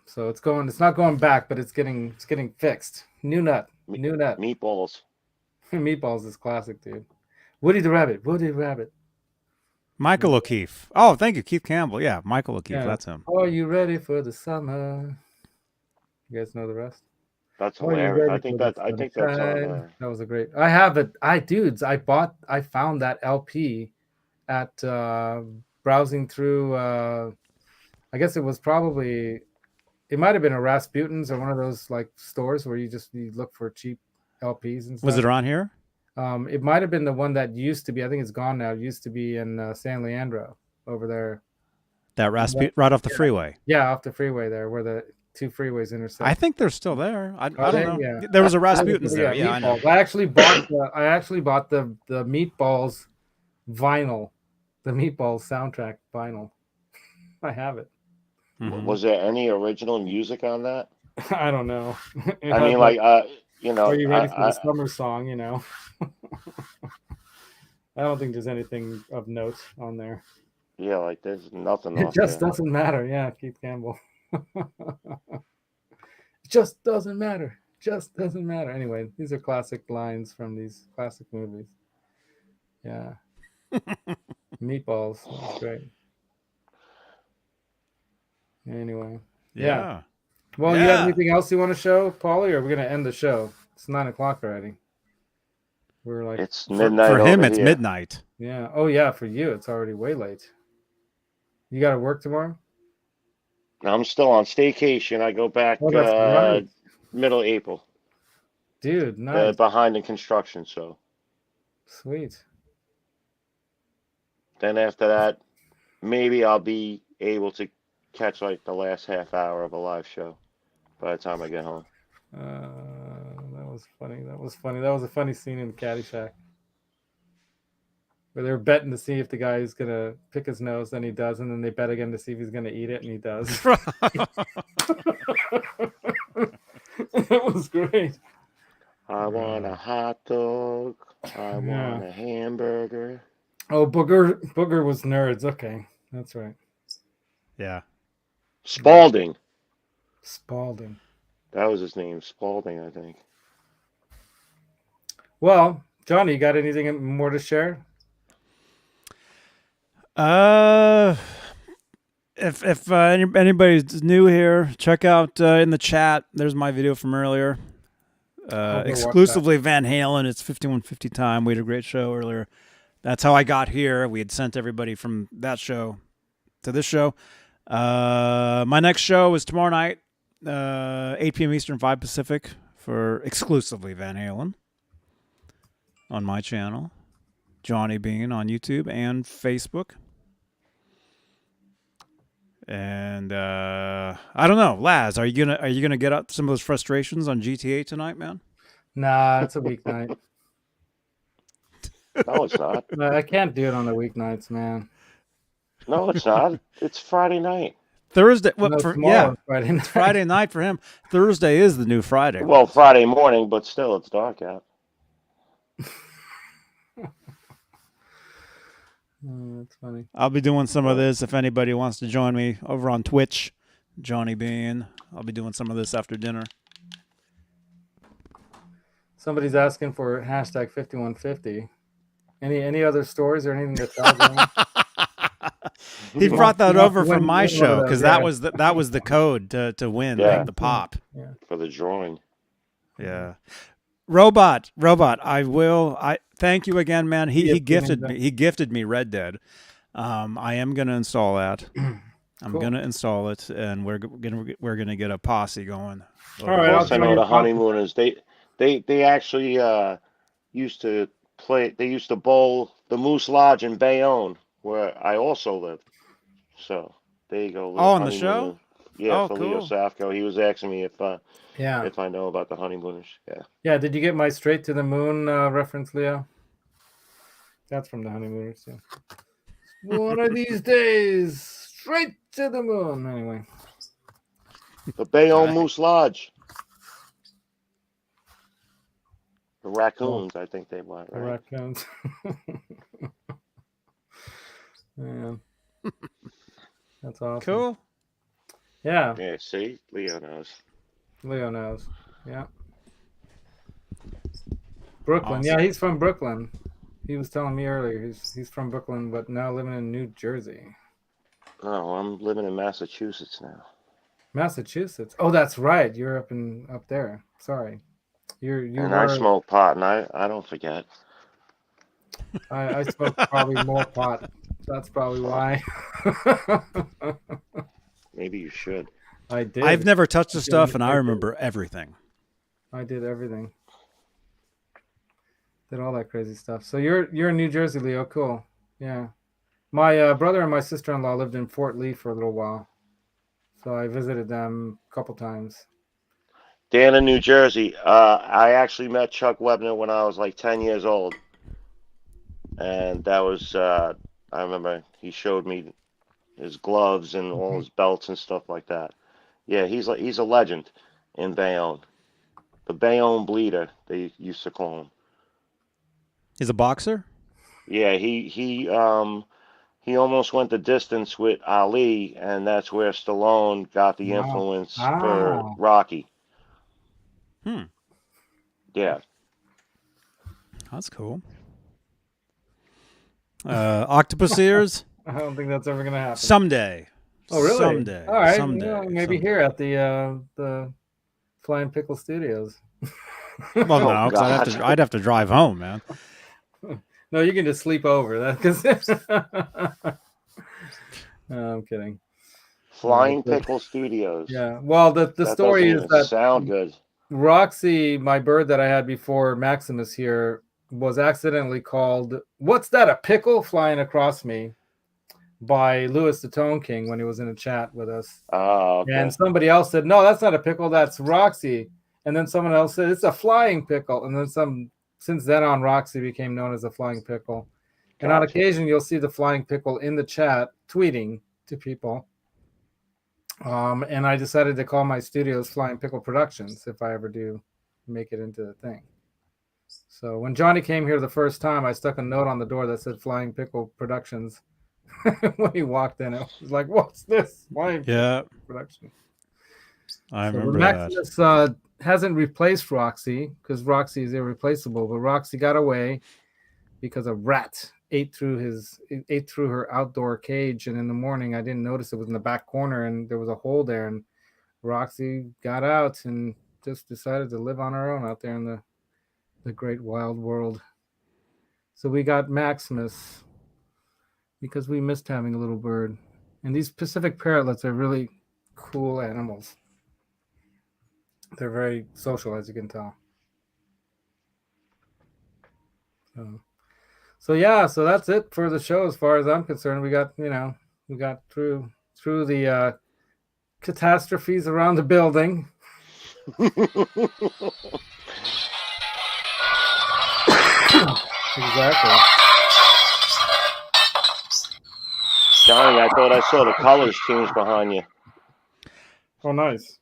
So it's not going back, but it's getting fixed. New nut. Meatballs. Meatballs is classic, dude. Woody the Rabbit. Michael O'Keefe. Oh, thank you, Keith Campbell. Yeah, Michael O'Keefe. Yeah. That's him. Are you ready for the summer? You guys know the rest? That's hilarious. I think that's on there. That was a great. I have it. I found that LP at browsing through. I guess it was probably. It might have been a Rasputin's or one of those like stores where you look for cheap LPs and stuff. Was it around here? It might have been the one that used to be. I think it's gone now. It used to be in San Leandro over there. That Rasputin right off the freeway. Yeah, off the freeway there, where two freeways intersect. I think they're still there. I Are don't they? know. Yeah. There was a Rasputin's there. Yeah, I know. Meatballs. I actually bought the Meatballs vinyl, the Meatballs soundtrack vinyl. I have it. Mhm. Was there any original music on that? I don't know. I mean, like, you know, are you ready for the summer song? You know, I don't think there's anything of note on there. yeah, like there's nothing It off just there. doesn't matter. Yeah, Keith Campbell. It just doesn't matter. Just doesn't matter. Anyway, these are classic lines from these classic movies. Yeah. Meatballs. That's great. Anyway. Yeah. Well, you have anything else you want to show, Paulie, or are we going to end the show? It's 9:00 already. We're like, It's midnight For him, over it's here. midnight. yeah. Oh, yeah. For you, it's already way late. You got to work tomorrow? I'm still on staycation. I go back Oh, that's right. middle April. Dude, nice. Behind the construction, so. Sweet. Then after that, maybe I'll be able to catch like the last half hour of a live show by the time I get home. That was funny. That was funny. That was a funny scene in Caddyshack where they were betting to see if the guy is gonna pick his nose, then he does, and then they bet again to see if he's gonna eat it, and he does. It was great. I want a hot dog. I want a hamburger. Oh, Booger was nerds. Okay, that's right. Yeah. Spalding. Spalding. That was his name, Spalding, I think. Well, Johnny, you got anything more to share? If anybody's new here, check out in the chat. There's my video from earlier. Exclusively Van Halen. It's 5150 time. We had a great show earlier. That's how I got here. We had sent everybody from that show to this show. My next show is tomorrow night, 8 p.m. Eastern, 5 Pacific, for exclusively Van Halen on my channel, Johnny Beane on YouTube and Facebook. And I don't know, Laz, are you gonna get up some of those frustrations on GTA tonight, man? Nah, it's a weeknight. No, it's not. I can't do it on the weeknights, man. No, it's not. It's Friday night. Thursday. No, tomorrow, Friday night. It's Friday night for him. Thursday is the new Friday. Well, Friday morning, but still, it's dark out. That's funny. I'll be doing some of this if anybody wants to join me over on Twitch, Johnny Beane. I'll be doing some of this after dinner. Somebody's asking for hashtag 5150. Any other stories or anything that's out there? He brought that over from my show because that was the code to win the pop. Yeah. For the drawing. Yeah. Robot. I thank you again, man. He gifted me Red Dead. I am gonna install that. I'm gonna install it, and we're gonna get a posse going. All right. I know the honeymooners. They actually used to play. They used to bowl the Moose Lodge in Bayonne, where I also lived. So there you go. Oh, on the show? Yeah, Oh, for cool. Leo Safko. He was asking me if Yeah. I know about the honeymooners. Yeah. Yeah. Did you get my Straight to the Moon reference, Leo? That's from the honeymooners. Yeah. One of these days, straight to the moon. Anyway. The Bayonne Moose Lodge. The raccoons, I think they want. The Right? raccoons. Yeah. That's awesome. Cool. Yeah. Yeah. See, Leo knows. Leo knows. Yeah. Brooklyn. Awesome. Yeah, he's from Brooklyn. He was telling me earlier he's from Brooklyn, but now living in New Jersey. Oh, I'm living in Massachusetts now. Massachusetts. Oh, that's right. You're up there. Sorry. I smoke pot, and I don't forget. I smoke probably more pot. That's probably why. Maybe you should. I did. I've never touched the stuff, and I remember everything. I did everything. Did all that crazy stuff. So you're in New Jersey, Leo. Cool. Yeah. My brother and my sister-in-law lived in Fort Lee for a little while. So I visited them a couple times. Dan in New Jersey. I actually met Chuck Webner when I was like 10 years old. And that was, I remember he showed me his gloves and all his belts and stuff like that. Yeah, he's a legend in Bayonne. The Bayonne Bleeder, they used to call him. He's a boxer? Yeah, he almost went the distance with Ali, and that's where Stallone got the influence for Rocky. Yeah. That's cool. Octopus ears? I don't think that's ever gonna happen. Someday. Oh, really? Someday. All right. Someday. Well, maybe someday. here at the Flying Pickle Studios. Well, no, because God. I'd have to drive home, man. No, you can just sleep over. That because I'm kidding. Flying Pickle Studios. Yeah. Well, the That story doesn't is that sound good. Roxy, my bird that I had before Maximus here, was accidentally called, "What's that, a pickle?" flying across me by Louis the Tone King when he was in a chat with us. Oh, okay. And somebody else said, "No, that's not a pickle, that's Roxy." And then someone else said, "It's a flying pickle." And then since then on, Roxy became known as a flying pickle. And on occasion, you'll see the flying pickle in the chat tweeting to people. And I decided to call my studios Flying Pickle Productions if I ever do make it into the thing. So when Johnny came here the first time, I stuck a note on the door that said Flying Pickle Productions. When he walked in, it was like, "What's this? Flying Pickle Production?" I remember that. Maximus hasn't replaced Roxy because Roxy is irreplaceable, but Roxy got away because a rat ate through her outdoor cage, and in the morning I didn't notice it was in the back corner and there was a hole there, and Roxy got out and just decided to live on her own out there in the great wild world. So we got Maximus because we missed having a little bird. And these Pacific parrotlets are really cool animals. They're very social, as you can tell. So that's it for the show as far as I'm concerned. We got through the catastrophes around the building. Exactly. Johnny, I thought I saw the colors change behind you. Oh, nice.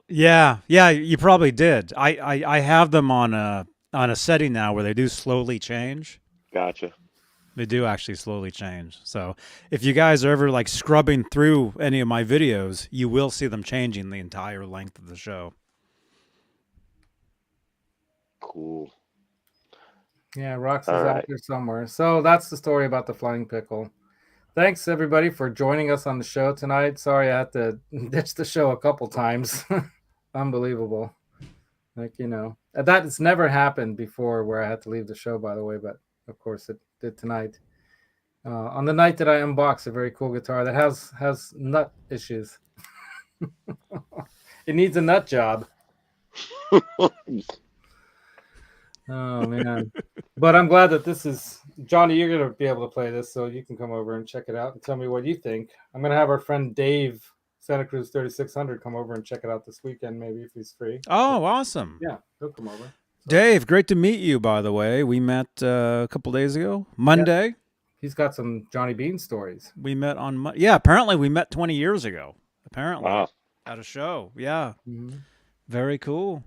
Yeah, you probably did. I have them on a setting now where they do slowly change. Gotcha. They do actually slowly change. So if you guys are ever like scrubbing through any of my videos, you will see them changing the entire length of the show. Cool. Yeah, Roxy's out there somewhere. So that's the story about the Flying Pickle. Thanks, everybody, for joining us on the show tonight. Sorry I had to ditch the show a couple times. Unbelievable. That has never happened before where I had to leave the show, by the way, but of course it did tonight. On the night that I unboxed a very cool guitar that has nut issues. It needs a nut job. Oh, man. But I'm glad that this is... Johnny, you're going to be able to play this, so you can come over and check it out and tell me what you think. I'm going to have our friend Dave, Santa Cruz 3600, come over and check it out this weekend, maybe, if he's free. Oh, awesome. Yeah, he'll come over. So. Dave, great to meet you, by the way. We met a couple days ago, Monday. Yeah. He's got some Johnny Beane stories. We met on Monday. Yeah, apparently we met 20 years ago. Apparently. Wow. At a show. Yeah. Mm-hmm. Very cool.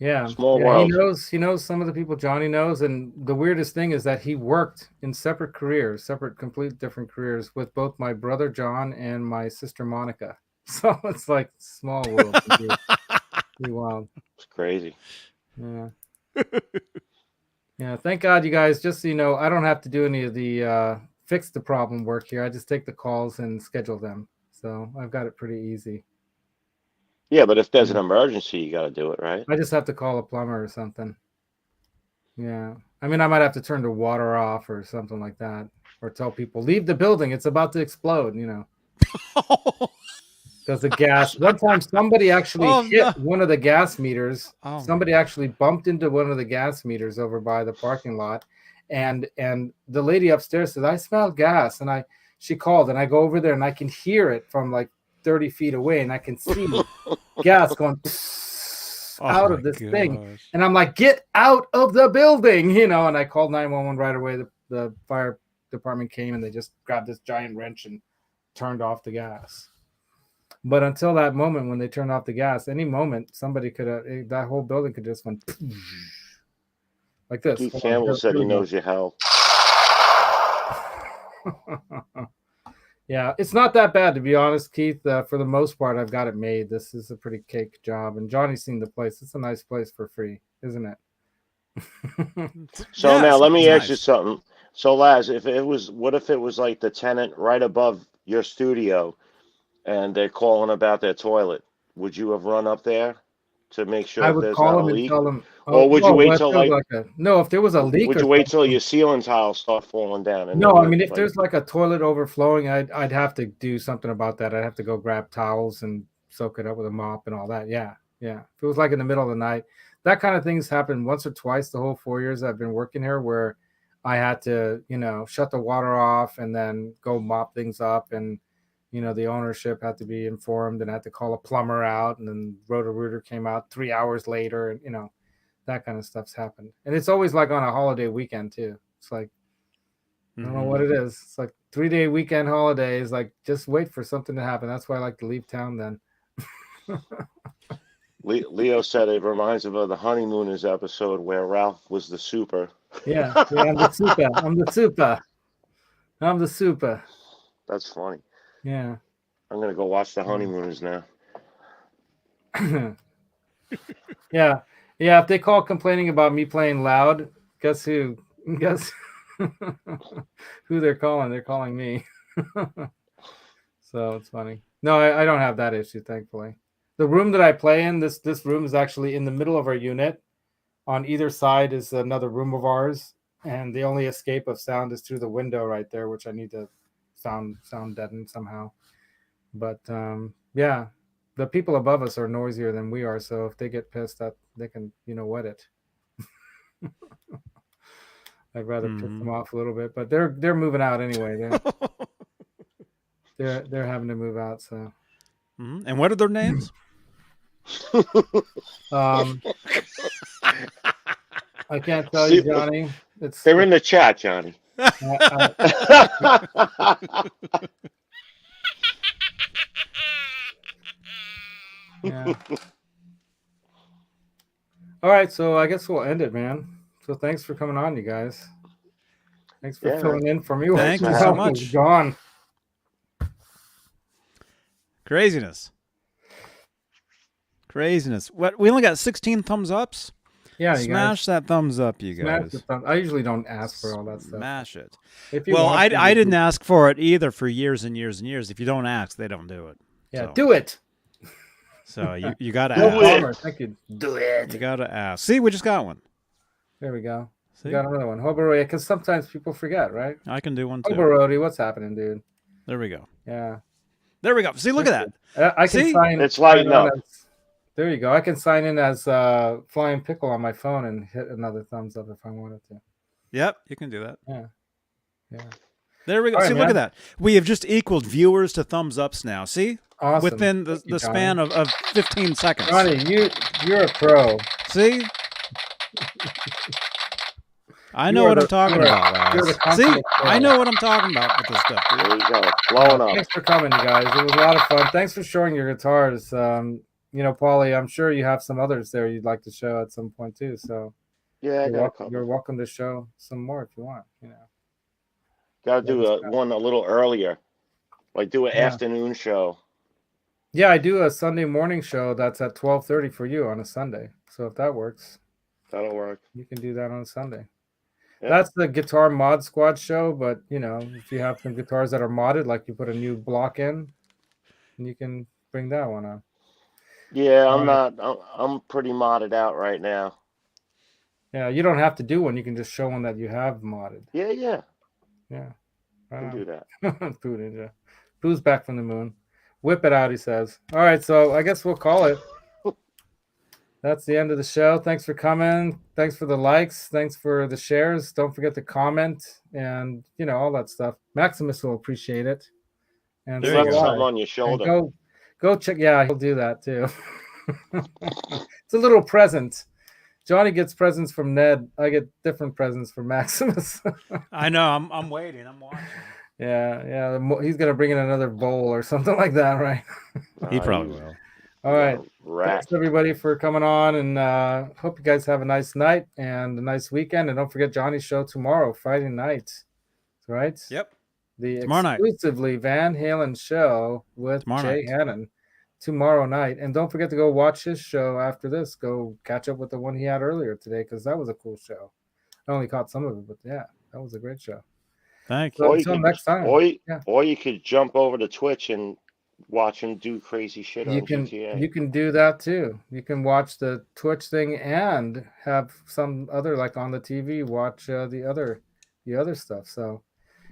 Yeah. Small world. He knows some of the people Johnny knows, and the weirdest thing is that he worked in separate complete different careers with both my brother John and my sister Monica. So it's like small world. Pretty wild. It's crazy. Yeah. Yeah. Thank God, you guys. Just so you know, I don't have to do any of the fix the problem work here. I just take the calls and schedule them. So I've got it pretty easy. Yeah, but if there's an emergency, you got to do it, right? I just have to call a plumber or something. Yeah. I mean, I might have to turn the water off or something like that. Or tell people, leave the building. It's about to explode, Because the gas... One time, somebody actually hit one of the gas meters. Oh. Somebody actually bumped into one of the gas meters over by the parking lot. And the lady upstairs said, "I smell gas." And she called, and I go over there, and I can hear it from like 30 feet away, and I can see gas going out of this thing. And I'm like, get out of the building, you know, and I called 911 right away. The fire department came, and they just grabbed this giant wrench and turned off the gas. But until that moment, when they turned off the gas, any moment, somebody could have, that whole building could just went like this. Keith Campbell said he knows your hell. Yeah, it's not that bad, to be honest, Keith. For the most part, I've got it made. This is a pretty cake job. And Johnny's seen the place. It's a nice place for free, isn't it? So now let me ask you something. So Laz, what if it was like the tenant right above your studio and they're calling about their toilet? Would you have run up there to make sure I would there's call not a them and leak? tell them. Or would you wait till no, if there was a leak. Would you wait till your ceiling tiles start falling down? No, I mean, if there's like a toilet overflowing, I'd have to do something about that. I'd have to go grab towels and soak it up with a mop and all that. Yeah. If it was like in the middle of the night, that kind of things happened once or twice the whole 4 years I've been working here, where I had to, you know, shut the water off and then go mop things up, and you know, the ownership had to be informed, and I had to call a plumber out, and then Roto-Rooter came out 3 hours later, and you know, that kind of stuff's happened. And it's always like on a holiday weekend too. It's like, I don't know what it is. It's like 3-day weekend holidays. Like, just wait for something to happen. That's why I like to leave town then. Leo said it reminds him of the Honeymooners episode where Ralph was the super. Yeah, I'm the super. I'm the super. That's funny. Yeah. I'm gonna go watch the Honeymooners now. Yeah. If they call complaining about me playing loud, guess who? Guess who they're calling? They're calling me. So it's funny. No, I don't have that issue, thankfully. The room that I play in, this room is actually in the middle of our unit. On either side is another room of ours, and the only escape of sound is through the window right there, which I need to sound deaden somehow. But yeah, the people above us are noisier than we are, so if they get pissed, that they can, you know what, it. I'd rather piss them off a little bit, but they're moving out anyway. They're having to move out. So. And what are their names? I can't tell you, Johnny. They're in the chat, Johnny. Yeah. All right, so I guess we'll end it, man. So thanks for coming on, you guys. Thanks for filling in for me. Thank you so much. Gone. Craziness. What? We only got 16 thumbs ups. Yeah, smash that thumbs up, you guys. I usually don't ask for all that stuff. Smash it. Well, I didn't ask for it either for years and years and years. If you don't ask, they don't do it. Yeah, so. Do it. So you got to ask. Thank you. Do it. You got to ask. See, we just got one. There we go. See? We got another one. Hobarodi, because sometimes people forget, right? I can do one too. Hobarodi, what's happening, dude? There we go. Yeah. There we go. See, look at that. I can sign. It's lighting up. There you go. I can sign in as Flying Pickle on my phone and hit another thumbs up if I wanted to. Yep, you can do that. Yeah. There we go. See, look at that. We have just equaled viewers to thumbs ups now. See? Awesome. Within the span of 15 seconds. Johnny, you're a pro. See? I know what I'm talking about, guys. See? I know what I'm talking about with this stuff. Dude. There you go. Blowing up. Thanks for coming, you guys. It was a lot of fun. Thanks for showing your guitars. You know, Paulie, I'm sure you have some others there you'd like to show at some point too. So yeah, you're welcome to show some more if you want. You know, gotta do one a little earlier, like do an afternoon show. Yeah, I do a Sunday morning show that's at 12:30 for you on a Sunday. So if that works, that'll work. You can do that on Sunday. Yep. That's the Guitar Mod Squad show, but you know, if you have some guitars that are modded, like you put a new block in, you can bring that one on. Yeah, I'm pretty modded out right now. Yeah, you don't have to do one. You can just show one that you have modded. Yeah. I can do that. Pooh Ninja. Pooh's back from the moon. Whip it out, he says. All right, so I guess we'll call it. That's the end of the show. Thanks for coming. Thanks for the likes. Thanks for the shares. Don't forget to comment and, you know, all that stuff. Maximus will appreciate it. And you got something on your shoulder. Go check. Yeah, he'll do that too. It's a little present. Johnny gets presents from Ned. I get different presents from Maximus. I know. I'm waiting. I'm watching. Yeah. He's gonna bring in another bowl or something like that, right? He probably will. All right. Rat. Thanks everybody for coming on, and hope you guys have a nice night and a nice weekend. And don't forget Johnny's show tomorrow, Friday night. Right? Yep. The Tomorrow night. exclusively Van Halen show with Jay Hannon tomorrow night. And don't forget to go watch his show after this. Go catch up with the one he had earlier today, because that was a cool show. I only caught some of it, but yeah, that was a great show. Thank you. So until next time. Or you could jump over to Twitch and watch him do crazy shit on GTA. You can do that too. You can watch the Twitch thing and have some other, like on the TV, watch the other stuff. So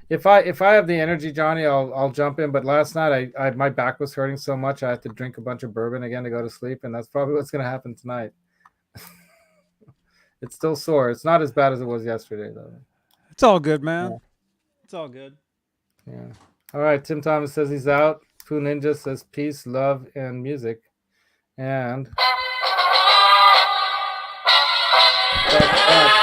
if I have the energy, Johnny, I'll jump in. But last night I my back was hurting so much I had to drink a bunch of bourbon again to go to sleep, and that's probably what's going to happen tonight. It's still sore. It's not as bad as it was yesterday though. It's all good, man. Yeah. It's all good. Yeah. All right. Tim Thomas says he's out. Pooh Ninja says peace, love, and music. And that's